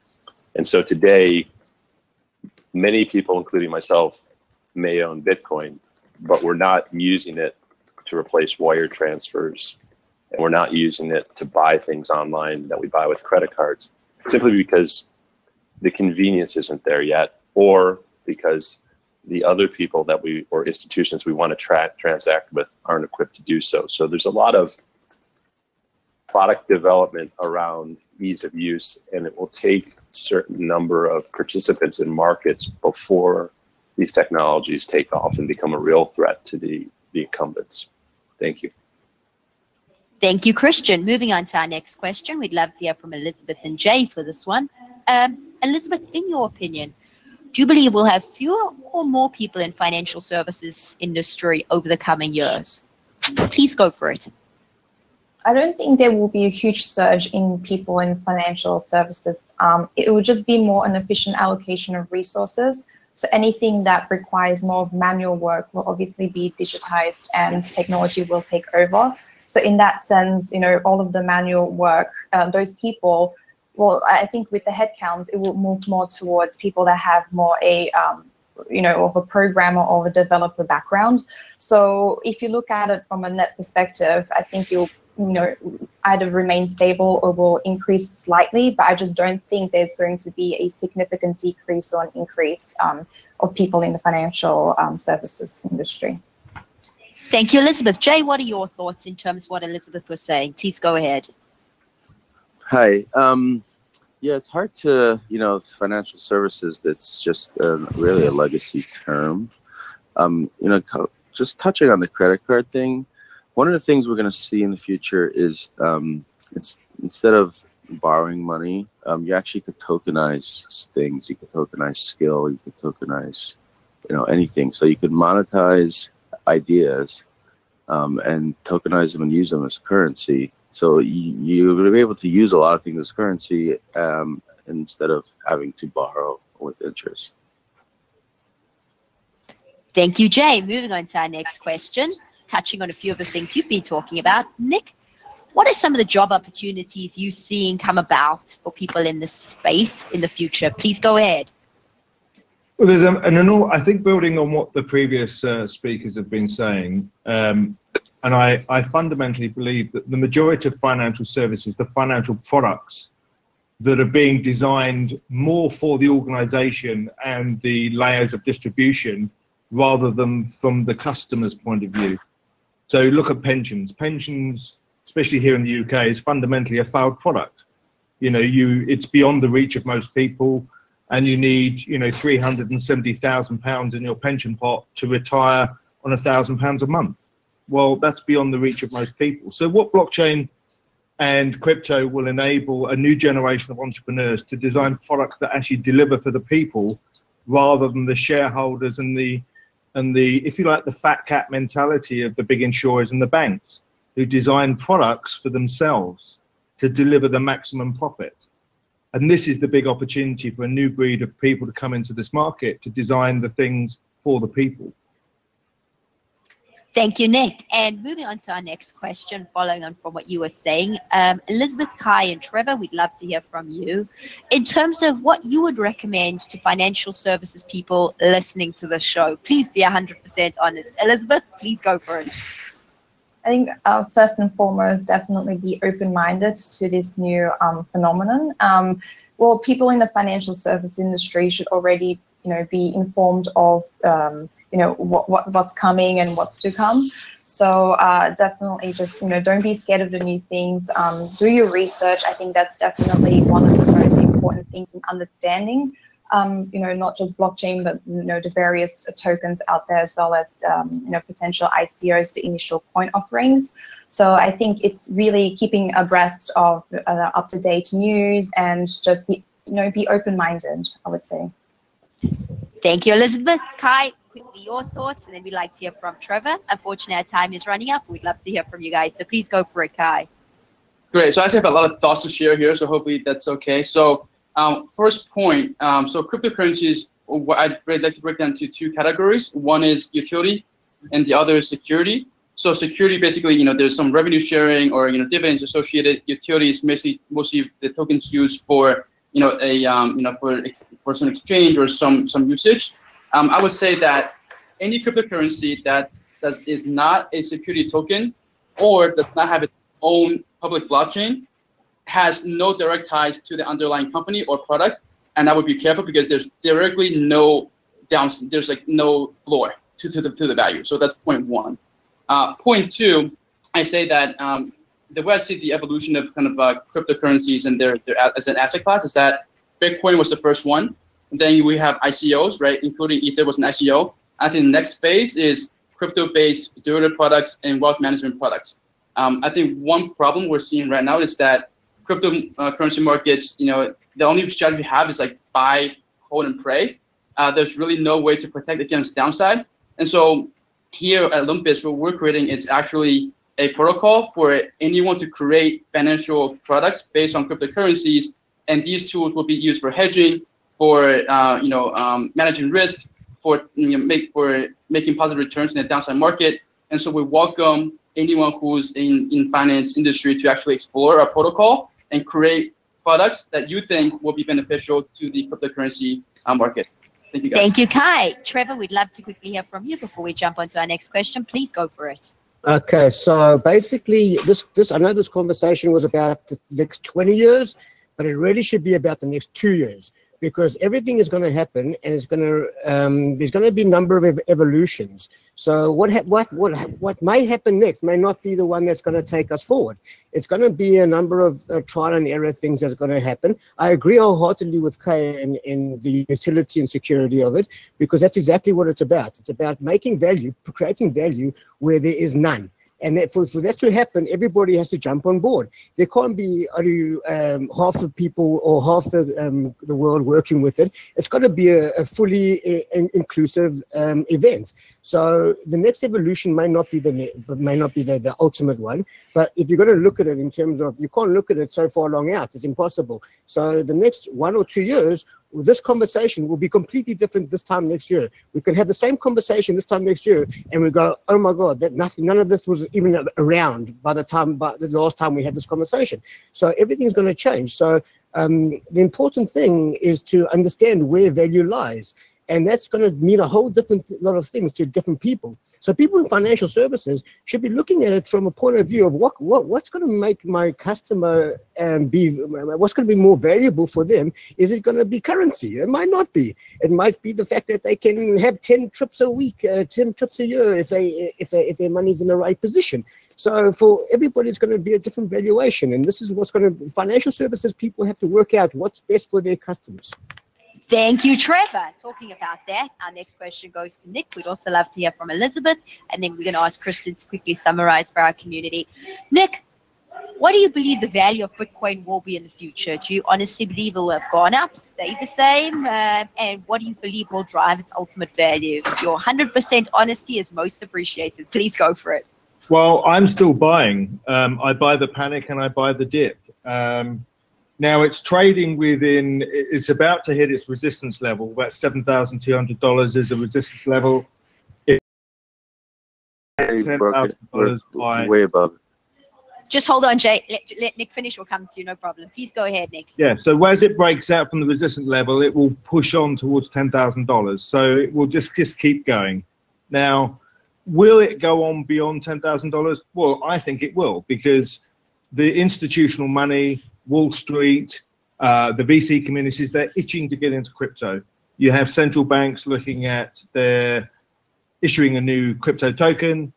And so today, many people, including myself, may own Bitcoin, but we're not using it to replace wire transfers. And we're not using it to buy things online that we buy with credit cards, simply because the convenience isn't there yet, or because the other people that or institutions we want to transact with aren't equipped to do so. So there's a lot of product development around ease of use, and it will take a certain number of participants in markets before these technologies take off and become a real threat to the incumbents. Thank you. Thank you, Christian. Moving on to our next question, we'd love to hear from Elizabeth and Jay for this one. Elizabeth, in your opinion, do you believe we'll have fewer or more people in financial services industry over the coming years? Please go for it. I don't think there will be a huge surge in people in financial services. It will just be more an efficient allocation of resources. So anything that requires more manual work will obviously be digitized and technology will take over. So in that sense, all of the manual work, those people, well, I think with the headcounts, it will move more towards people that have more of a programmer or a developer background. So if you look at it from a net perspective, I think you'll either remain stable or will increase slightly, but I just don't think there's going to be a significant decrease or an increase of people in the financial services industry. Thank you, Elizabeth. Jay, what are your thoughts in terms of what Elizabeth was saying? Please go ahead. Hi. Yeah, it's hard to, financial services, that's just really a legacy term. Just touching on the credit card thing, one of the things we're going to see in the future is instead of borrowing money, you actually could tokenize things. You could tokenize skill. You could tokenize, anything. So you could monetize ideas and tokenize them and use them as currency. So you're going to be able to use a lot of things as currency instead of having to borrow with interest. Thank you, Jay. Moving on to our next question, touching on a few of the things you've been talking about. Nick, what are some of the job opportunities you're seeing come about for people in this space in the future? Please go ahead. Well, there's I think building on what the previous speakers have been saying, and I fundamentally believe that the majority of financial services, the financial products that are being designed more for the organization and the layers of distribution rather than from the customer's point of view. So look at pensions. Pensions, especially here in the UK, is fundamentally a failed product. It's beyond the reach of most people, and you need, £370,000 in your pension pot to retire on £1,000 a month. Well, that's beyond the reach of most people. So what blockchain and crypto will enable a new generation of entrepreneurs to design products that actually deliver for the people rather than the shareholders and the, if you like, the fat cat mentality of the big insurers and the banks who design products for themselves to deliver the maximum profit. And this is the big opportunity for a new breed of people to come into this market to design the things for the people. Thank you, Nick. And moving on to our next question, following on from what you were saying, Elizabeth, Kai, and Trevor, we'd love to hear from you in terms of what you would recommend to financial services people listening to the show. Please be 100% honest. Elizabeth, please go for it. I think first and foremost, definitely be open-minded to this new phenomenon. Well, people in the financial service industry should already, be informed of what's coming and what's to come. So definitely just, don't be scared of the new things. Do your research. I think that's definitely one of the most important things in understanding not just blockchain, but the various tokens out there, as well as potential ICOs, the initial coin offerings. So I think it's really keeping abreast of up-to-date news and just be open-minded, I would say. Thank you, Elizabeth. Kai, quickly your thoughts, and then we'd like to hear from Trevor. Unfortunately, our time is running up. We'd love to hear from you guys, so please go for it, Kai. Great. So I actually have a lot of thoughts to share here, so hopefully that's okay. So first point, so cryptocurrencies, I'd like to break down into two categories. One is utility, and the other is security. So security, basically, there's some revenue sharing or dividends associated. Utility is mostly the tokens used for for some exchange or some usage. I would say that any cryptocurrency that is not a security token or does not have its own public blockchain has no direct ties to the underlying company or product, and I would be careful because there's directly no there's like no floor to the value. So that's point one. Point two, I say that the way I see the evolution of kind of cryptocurrencies and their as an asset class is that Bitcoin was the first one. And then we have ICOs, right, including Ether was an ICO. I think the next phase is crypto-based derivative products and wealth management products. I think one problem we're seeing right now is that cryptocurrency markets, the only strategy we have is like buy, hold, and pray. There's really no way to protect against downside. And so here at Olympus, what we're creating is actually a protocol for anyone to create financial products based on cryptocurrencies, and these tools will be used for hedging, for managing risk, for making positive returns in the downside market. And so we welcome anyone who's in finance industry to actually explore our protocol and create products that you think will be beneficial to the cryptocurrency market. Thank you, guys. Thank you, Kai. Trevor, we'd love to quickly hear from you before we jump on to our next question. Please go for it. Okay, so basically, I know this conversation was about the next 20 years, but it really should be about the next 2 years, because everything is going to happen, and it's going to there's going to be a number of evolutions. So what may happen next may not be the one that's going to take us forward. It's going to be a number of trial and error things that's going to happen. I agree wholeheartedly with Kay in the utility and security of it, because that's exactly what it's about. It's about making value, creating value where there is none. And that for that to happen, everybody has to jump on board. There can't be half the people or half the world working with it. It's got to be a fully inclusive event. So the next evolution may not be the ultimate one. But if you're going to look at it in terms of, you can't look at it so far long out. It's impossible. So the next 1 or 2 years, this conversation will be completely different this time next year. We can have the same conversation this time next year, and we go, oh my God, none of this was even around by the last time we had this conversation. So everything's going to change. So the important thing is to understand where value lies. And that's going to mean a whole lot of things to different people. So people in financial services should be looking at it from a point of view of what's going to make my customer what's going to be more valuable for them. Is it going to be currency? It might not be. It might be the fact that they can have 10 trips a week, 10 trips a year if their money's in the right position. So for everybody, it's going to be a different valuation. And this is what's going to, financial services people have to work out what's best for their customers. Thank you, Trevor. Talking about that, our next question goes to Nick. We'd also love to hear from Elizabeth, and then we're going to ask Christian to quickly summarize for our community. Nick, what do you believe the value of Bitcoin will be in the future? Do you honestly believe it will have gone up, stay the same? And what do you believe will drive its ultimate value? Your 100% honesty is most appreciated. Please go for it. Well, I'm still buying. I buy the panic and I buy the dip. Now it's trading within, it's about to hit its resistance level. About $7,200 is a resistance level. $10,000 way above. Just hold on, Jay. Let Nick finish. We'll come to you, no problem. Please go ahead, Nick. Yeah, so as it breaks out from the resistance level, it will push on towards $10,000. So it will just keep going. Now, will it go on beyond $10,000? Well, I think it will, because the institutional money, Wall Street, the VC communities, they're itching to get into crypto. You have central banks looking at their issuing a new crypto token,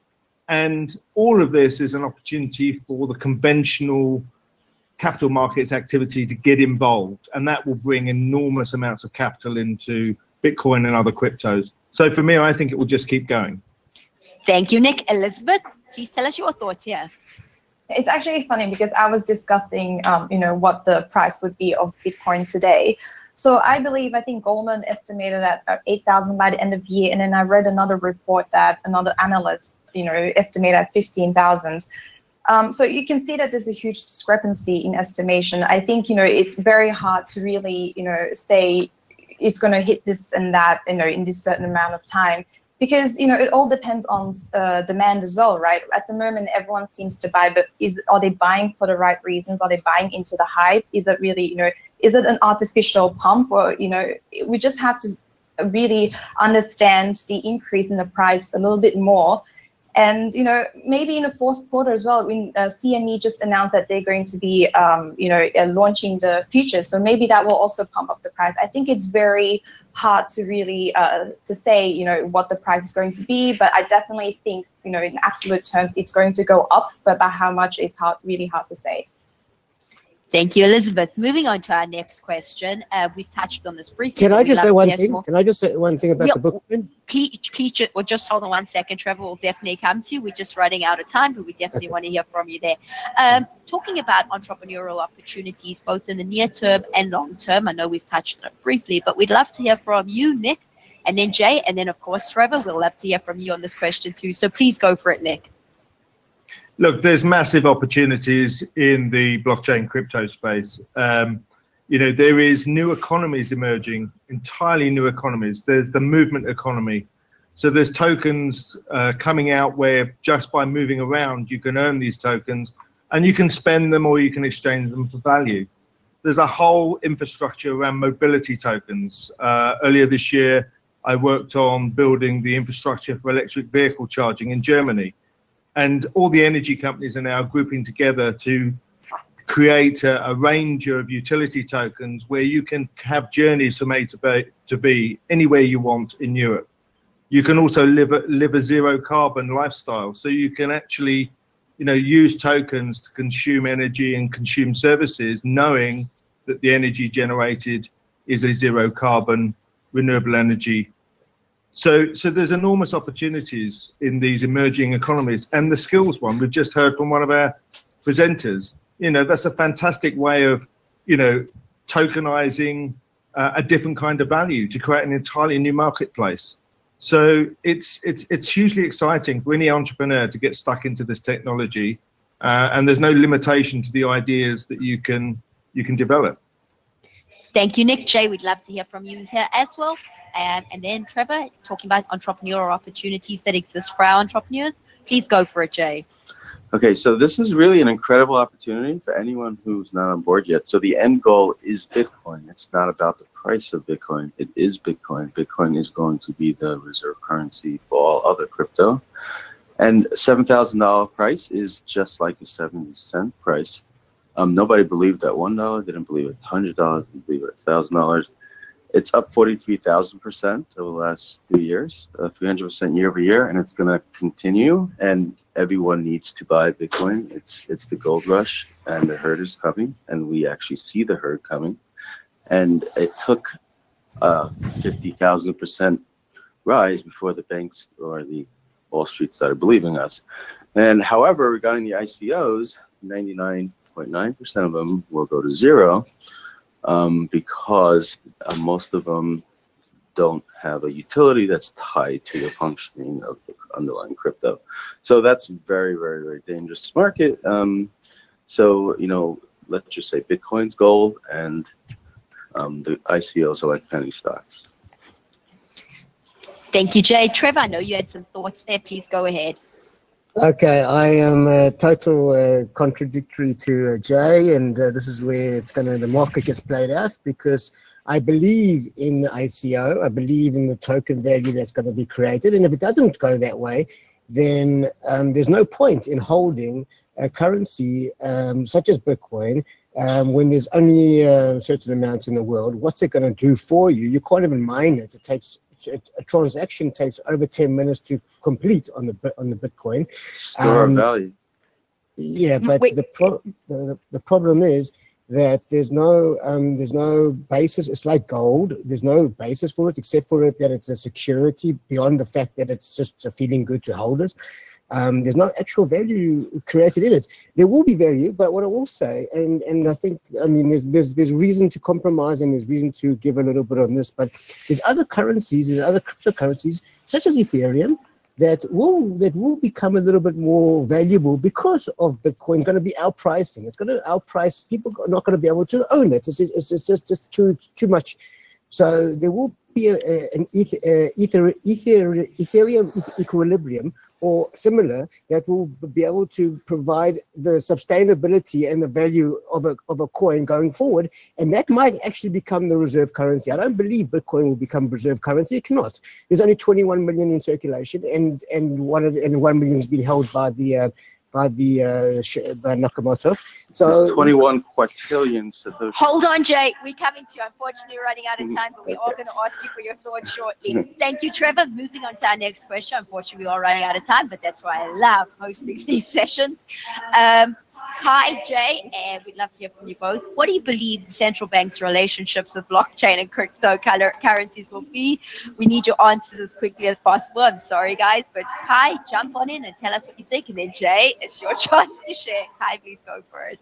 and all of this is an opportunity for the conventional capital markets activity to get involved, and that will bring enormous amounts of capital into Bitcoin and other cryptos. So for me, I think it will just keep going. Thank you, Nick. Elizabeth, please tell us your thoughts here. It's actually funny because I was discussing, what the price would be of Bitcoin today. So I think Goldman estimated at 8,000 by the end of the year. And then I read another report that another analyst, estimated at 15,000. So you can see that there's a huge discrepancy in estimation. I think, it's very hard to really, say it's going to hit this and that, in this certain amount of time. Because, it all depends on demand as well, right? At the moment, everyone seems to buy, but are they buying for the right reasons? Are they buying into the hype? Is it really, is it an artificial pump? Or, we just have to really understand the increase in the price a little bit more. And, maybe in the fourth quarter as well, when CME just announced that they're going to be, launching the futures. So maybe that will also pump up the price. I think it's very hard to really to say, what the price is going to be. But I definitely think, in absolute terms, it's going to go up. But by how much, it's really hard to say. Thank you, Elizabeth. Moving on to our next question. We've touched on this briefly. Can I just say one thing? Can I just say one thing about the book? Please, just hold on 1 second, Trevor. We'll definitely come to you. We're just running out of time, but we definitely want to hear from you there. Talking about entrepreneurial opportunities, both in the near term and long term. I know we've touched on it briefly, but we'd love to hear from you, Nick, and then Jay, and then, of course, Trevor. We'll love to hear from you on this question too. So please go for it, Nick. Look, there's massive opportunities in the blockchain crypto space. There is new economies emerging, entirely new economies. There's the movement economy. So there's tokens coming out where just by moving around, you can earn these tokens and you can spend them or you can exchange them for value. There's a whole infrastructure around mobility tokens. Earlier this year, I worked on building the infrastructure for electric vehicle charging in Germany. And all the energy companies are now grouping together to create a range of utility tokens where you can have journeys from A to B anywhere you want in Europe. You can also live a zero carbon lifestyle. So you can actually, use tokens to consume energy and consume services, knowing that the energy generated is a zero carbon renewable energy. So there's enormous opportunities in these emerging economies. And the skills one, we've just heard from one of our presenters, that's a fantastic way of, tokenizing a different kind of value to create an entirely new marketplace. So it's hugely exciting for any entrepreneur to get stuck into this technology. And there's no limitation to the ideas that you can develop. Thank you, Nick. Jay, we'd love to hear from you here as well. And then Trevor, talking about entrepreneurial opportunities that exist for our entrepreneurs. Please go for it, Jay. Okay, so this is really an incredible opportunity for anyone who's not on board yet. So the end goal is Bitcoin. It's not about the price of Bitcoin. It is Bitcoin. Bitcoin is going to be the reserve currency for all other crypto. And $7,000 price is just like a 70-cent price. Nobody believed at $1, didn't believe at $100, didn't believe at $1,000. It's up 43,000% over the last 2 years, 300% year over year, and it's going to continue. And everyone needs to buy Bitcoin. It's the gold rush, and the herd is coming, and we actually see the herd coming. And it took 50,000% rise before the banks or the Wall Street started believing us. And however, regarding the ICOs, 99.9% of them will go to zero. Because most of them don't have a utility that's tied to the functioning of the underlying crypto. So that's very, very, very dangerous market. So, let's just say Bitcoin's gold and the ICOs are like penny stocks. Thank you, Jay. Trevor, I know you had some thoughts there. Please go ahead. Okay, I am total contradictory to Jay, and this is where the market gets played out, because I believe in the ICO, I believe in the token value that's going to be created, and if it doesn't go that way, then there's no point in holding a currency such as Bitcoin when there's only a certain amount in the world. What's it going to do for you? You can't even mine it. It takes a transaction takes over 10 minutes to complete on the Bitcoin. Store of value. Yeah, but Wait. the problem is that there's no basis. It's like gold. There's no basis for it except for it that it's a security beyond the fact that it's just a feeling good to hold it. There's no actual value created in it. There will be value, but what I will say, and I think, I mean, there's reason to compromise and there's reason to give a little bit on this, but there's other currencies, there's other cryptocurrencies such as Ethereum that will become a little bit more valuable because of Bitcoin going to be outpricing. It's going to outprice. People are not going to be able to own it. It's just too much. So there will be an Ethereum equilibrium or similar that will be able to provide the sustainability and the value of a coin going forward, and that might actually become the reserve currency. I don't believe Bitcoin will become reserve currency. It cannot. There's only 21 million in circulation, and 1 million has been held by Nakamoto. So 21 quadrillion Satoshi. Hold on, Jay. We're coming to you. Unfortunately, we're running out of time, but we are going to ask you for your thoughts shortly. Thank you, Trevor. Moving on to our next question. Unfortunately, we are running out of time, but that's why I love hosting these sessions. Kai, Jay, and we'd love to hear from you both. What do you believe the central bank's relationships with blockchain and cryptocurrencies will be? We need your answers as quickly as possible. I'm sorry, guys, but Kai, jump on in and tell us what you think. And then, Jay, it's your chance to share. Kai, please go for it.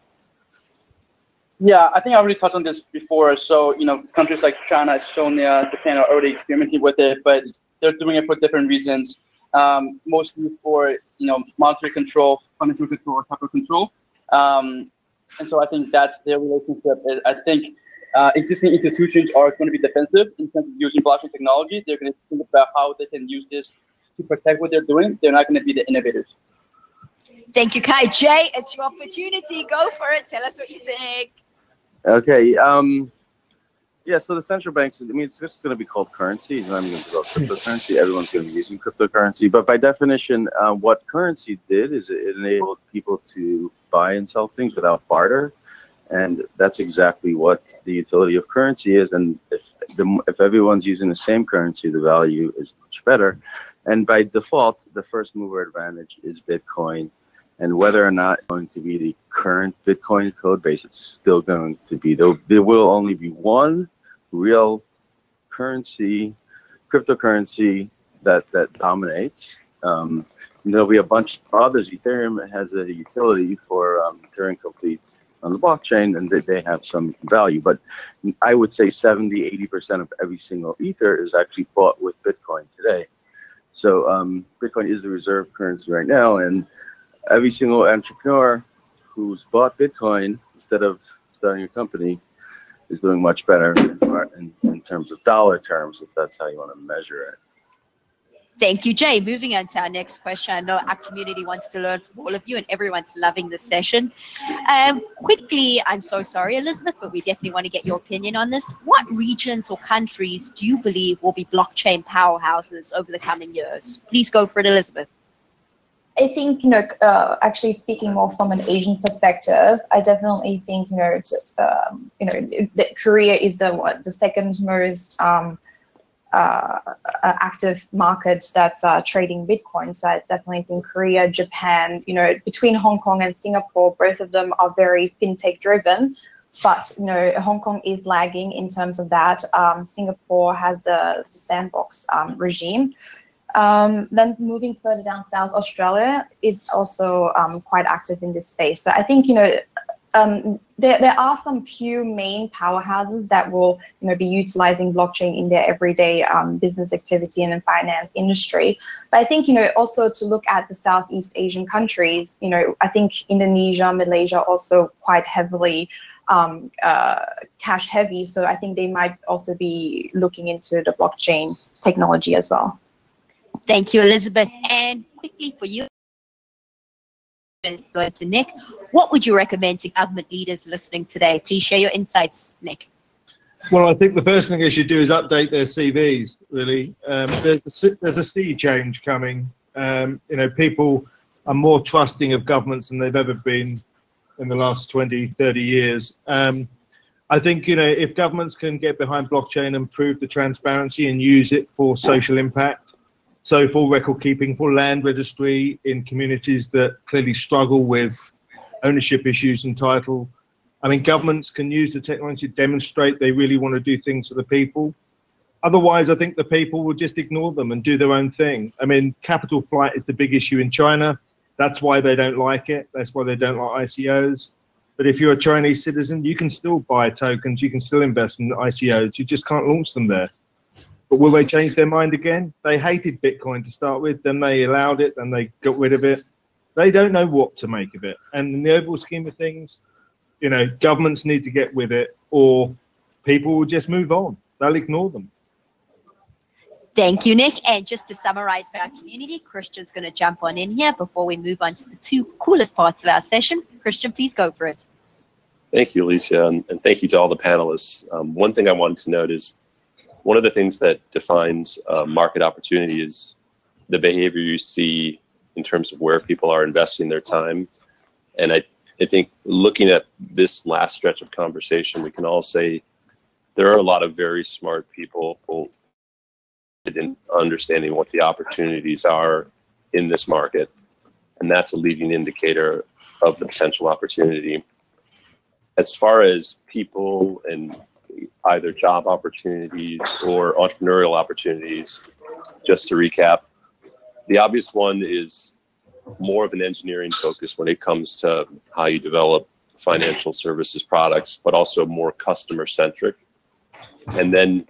Yeah, I think I already touched on this before. So, countries like China, Estonia, Japan are already experimenting with it, but they're doing it for different reasons. Mostly for, monetary control, financial control, or capital control. And so I think that's their relationship. I think existing institutions are going to be defensive in terms of using blockchain technology. They're going to think about how they can use this to protect what they're doing. They're not going to be the innovators. Thank you, Kai. Jay, it's your opportunity. Go for it. Tell us what you think. Okay. Yeah, so the central banks, it's just going to be called currency. It's not even going to be called cryptocurrency. Everyone's going to be using cryptocurrency. But by definition, what currency did is it enabled people to buy and sell things without barter. And that's exactly what the utility of currency is. And if everyone's using the same currency, the value is much better. And by default, the first mover advantage is Bitcoin. And whether or not it's going to be the current Bitcoin code base, it's still going to be. There will only be one real currency, cryptocurrency that dominates. There'll be a bunch of others. Ethereum has a utility for Turing complete on the blockchain, and they have some value. But I would say 70–80% of every single Ether is actually bought with Bitcoin today. So Bitcoin is the reserve currency right now, and every single entrepreneur who's bought Bitcoin instead of starting a company is doing much better in terms of dollar terms, if that's how you want to measure it. Thank you, Jay. Moving on to our next question. I know our community wants to learn from all of you, and everyone's loving this session. Quickly, I'm so sorry, Elizabeth, but we definitely want to get your opinion on this. What regions or countries do you believe will be blockchain powerhouses over the coming years? Please go for it, Elizabeth. I think, actually speaking more from an Asian perspective, I definitely think, that Korea is the second most active market that's trading Bitcoin. So I definitely think Korea, Japan, between Hong Kong and Singapore, both of them are very fintech driven. But, Hong Kong is lagging in terms of that. Singapore has the sandbox regime. Then moving further down south, Australia is also quite active in this space. So I think, there are some few main powerhouses that will, be utilizing blockchain in their everyday business activity and in finance industry. But I think, also to look at the Southeast Asian countries, I think Indonesia, Malaysia also quite heavily cash heavy. So I think they might also be looking into the blockchain technology as well. Thank you, Elizabeth. And quickly for you, go to Nick. What would you recommend to government leaders listening today? Please share your insights, Nick. Well, I think the first thing they should do is update their CVs, really. There's a sea change coming. People are more trusting of governments than they've ever been in the last 20, 30 years. I think, if governments can get behind blockchain and prove the transparency and use it for social impact, so for record keeping, for land registry in communities that clearly struggle with ownership issues and title. I mean, governments can use the technology to demonstrate they really want to do things for the people. Otherwise, I think the people will just ignore them and do their own thing. I mean, capital flight is the big issue in China. That's why they don't like it. That's why they don't like ICOs. But if you're a Chinese citizen, you can still buy tokens. You can still invest in ICOs. You just can't launch them there. But will they change their mind again? They hated Bitcoin to start with. Then they allowed it. Then they got rid of it. They don't know what to make of it. And in the overall scheme of things, you know, governments need to get with it, or people will just move on. They'll ignore them. Thank you, Nick. And just to summarize for our community, Christian's going to jump on in here before we move on to the two coolest parts of our session. Christian, please go for it. Thank you, Alysia, and thank you to all the panelists. One thing I wanted to note is one of the things that defines market opportunity is the behavior you see in terms of where people are investing their time. And I think looking at this last stretch of conversation, we can all say there are a lot of very smart people in understanding what the opportunities are in this market. And that's a leading indicator of the potential opportunity. As far as people and either job opportunities or entrepreneurial opportunities, just to recap, the obvious one is more of an engineering focus when it comes to how you develop financial services products, but also more customer centric. And then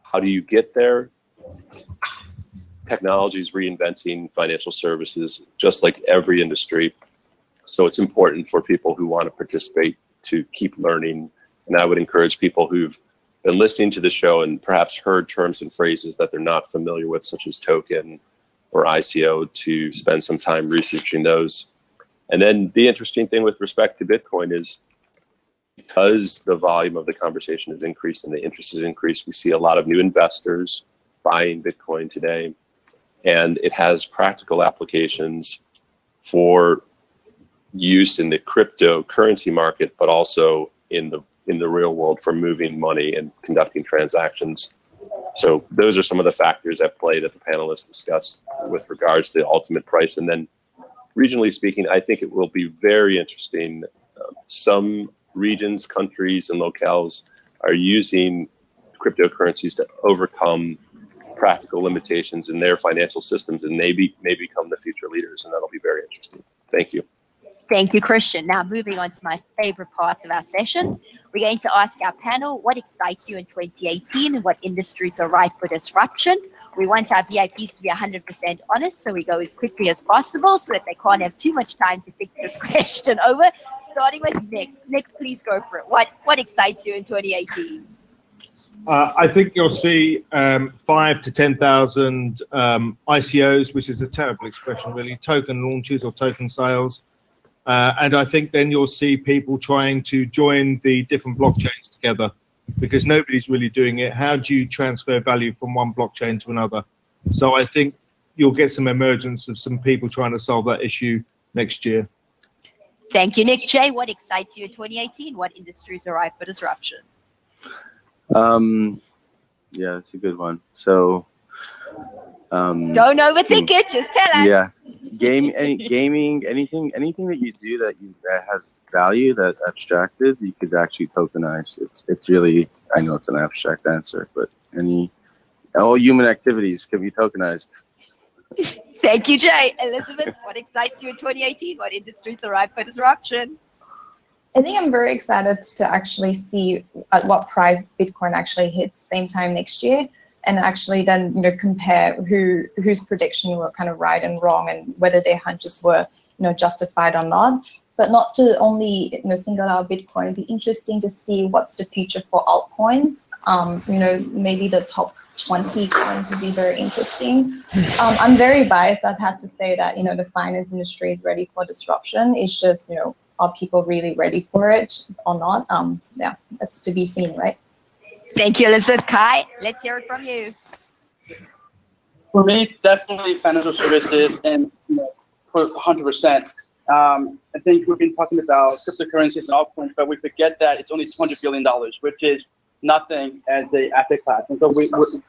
how do you get there? Technology is reinventing financial services just like every industry. So it's important for people who want to participate to keep learning. And I would encourage people who've been listening to the show and perhaps heard terms and phrases that they're not familiar with, such as token or ICO, to spend some time researching those. And then the interesting thing with respect to Bitcoin is because the volume of the conversation has increased and the interest has increased, we see a lot of new investors buying Bitcoin today. And it has practical applications for use in the cryptocurrency market, but also in the real world for moving money and conducting transactions. So those are some of the factors at play that the panelists discussed with regards to the ultimate price. And then regionally speaking, I think it will be very interesting. Some regions, countries, and locales are using cryptocurrencies to overcome practical limitations in their financial systems, and may become the future leaders, and that'll be very interesting. Thank you. Thank you, Christian. Now moving on to my favorite part of our session, we're going to ask our panel what excites you in 2018 and what industries are ripe for disruption. We want our VIPs to be 100% honest, so we go as quickly as possible so that they can't have too much time to think this question over. Starting with Nick. Nick, please go for it. What excites you in 2018? I think you'll see 5,000 to 10,000 ICOs, which is a terrible expression, really, token launches or token sales. And I think then you'll see people trying to join the different blockchains together, because nobody's really doing it. How do you transfer value from one blockchain to another? So I think you'll get some emergence of some people trying to solve that issue next year. Thank you, Nick. Jay, what excites you in 2018? What industries are ripe for disruption? Yeah, it's a good one. So, don't overthink it. Just tell us. Yeah, gaming, anything that you do that has value, that abstracted, you could actually tokenize. It's really, I know it's an abstract answer, but all human activities can be tokenized. Thank you, Jay. Elizabeth, what excites you in 2018? What industries are ripe for disruption? I think I'm very excited to actually see at what price Bitcoin actually hits same time next year, and actually then compare whose prediction were kind of right and wrong, and whether their hunches were justified or not. But not to only single out Bitcoin. It'd be interesting to see what's the future for altcoins. Maybe the top 20 coins would be very interesting. I'm very biased. I'd have to say that the finance industry is ready for disruption. It's just are people really ready for it or not? Yeah, that's to be seen, right? Thank you, Elizabeth. Kai, let's hear it from you. For me, definitely financial services, and for 100%. I think we've been talking about cryptocurrencies and altcoins, but we forget that it's only $200 billion, which is nothing as an asset class. And so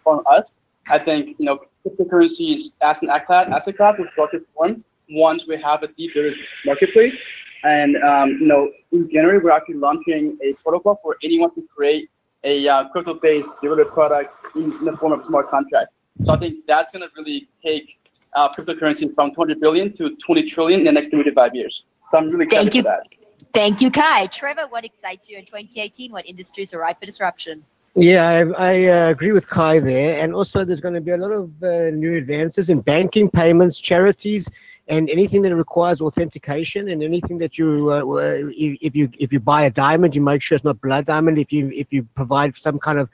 for us, I think cryptocurrencies as an asset class will start to form once we have a deeper marketplace. And in January, we're actually launching a protocol for anyone to create a crypto-based derivative product in the form of smart contracts. So I think that's going to really take cryptocurrency from 200 billion to 20 trillion in the next 3 to 5 years. So I'm really excited for that. Thank you, Kai. Trevor, what excites you in 2018? What industries are ripe for disruption? Yeah, I agree with Kai there. And also there's going to be a lot of new advances in banking, payments, charities, and anything that requires authentication, and anything that you, if you buy a diamond, you make sure it's not blood diamond. If you provide some kind of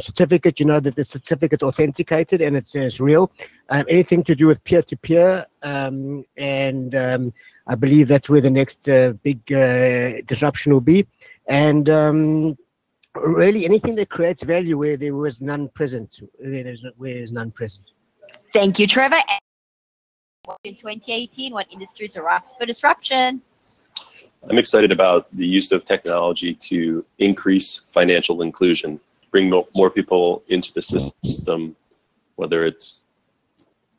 certificate, you know that the certificate's authenticated and it's real. Anything to do with peer-to-peer, and I believe that's where the next big disruption will be. And really anything that creates value where there was none present, where there's none present. Thank you, Trevor. In 2018, what industries are ripe for disruption? I'm excited about the use of technology to increase financial inclusion, bring more people into the system, whether it's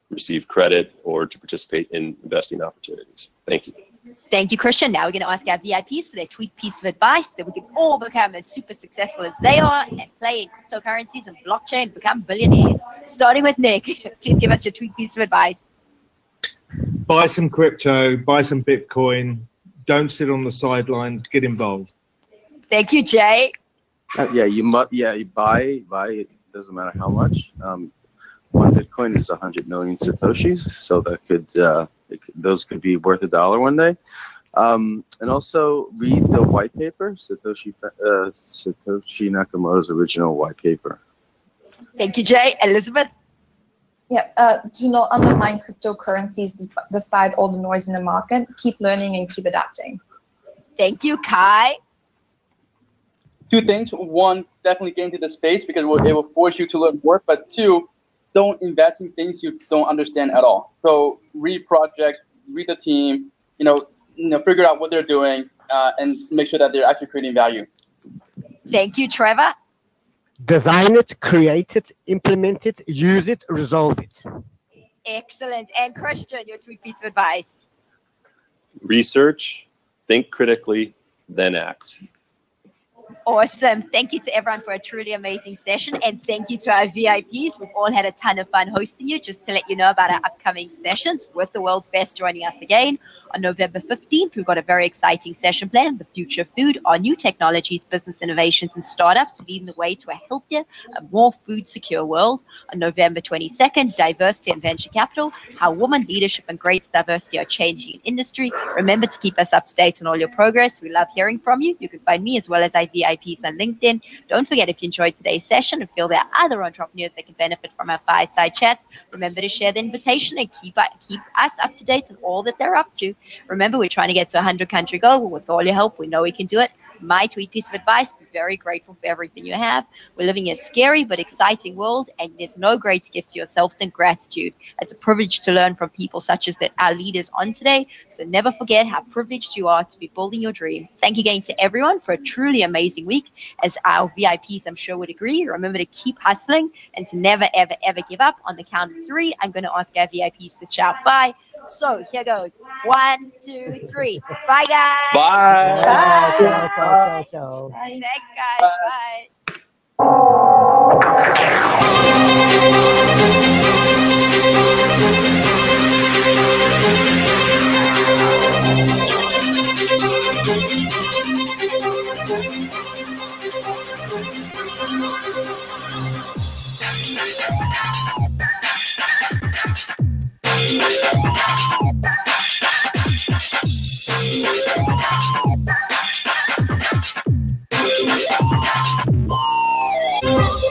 receive credit or to participate in investing opportunities. Thank you. Thank you, Christian. Now we're going to ask our VIPs for their tweet piece of advice that we can all become as super successful as they are and play in cryptocurrencies and blockchain and become billionaires. Starting with Nick, please give us your tweet piece of advice. Buy some crypto, buy some Bitcoin. Don't sit on the sidelines. Get involved. Thank you, Jay. You buy. It doesn't matter how much. One Bitcoin is 100 million satoshis, so that could those could be worth $1 one day. And also read the white paper, Satoshi Nakamoto's original white paper. Thank you, Jay. Elizabeth. Yeah, do not undermine cryptocurrencies despite all the noise in the market. Keep learning and keep adapting. Thank you, Kai. 2 things. 1, definitely get into the space because it will force you to learn more. But 2, don't invest in things you don't understand at all. So read projects, read the team, figure out what they're doing, and make sure that they're actually creating value. Thank you, Trevor. Design it, create it, implement it, use it, resolve it. Excellent. And Christian, your tweet piece of advice. Research, think critically, then act. Awesome. Thank you to everyone for a truly amazing session. And thank you to our VIPs. We've all had a ton of fun hosting you. Just to let you know about our upcoming sessions with the world's best joining us again on November 15th. We've got a very exciting session planned, The Future of Food, our new technologies, business innovations, and startups leading the way to a healthier, a more food secure world. On November 22nd, Diversity and Venture Capital, how women leadership and great diversity are changing industry. Remember to keep us up to date on all your progress. We love hearing from you. You can find me as well as our VIPs on LinkedIn. Don't forget, if you enjoyed today's session and feel there are other entrepreneurs that can benefit from our fireside chats, remember to share the invitation and keep us up to date on all that they're up to. Remember, we're trying to get to 100-country goal. With all your help, we know we can do it. My tweet piece of advice, be very grateful for everything you have. We're living in a scary but exciting world, and there's no great gift to yourself than gratitude. It's a privilege to learn from people such as our leaders on today. So never forget how privileged you are to be building your dream. Thank you again to everyone for a truly amazing week. As our VIPs, I'm sure, would agree. Remember to keep hustling and to never, ever, ever give up. On the count of 3, I'm going to ask our VIPs to shout bye. So here goes. 1, 2, 3. Bye, guys. Bye. Bye. Ciao, ciao, ciao. Thanks, guys. Bye.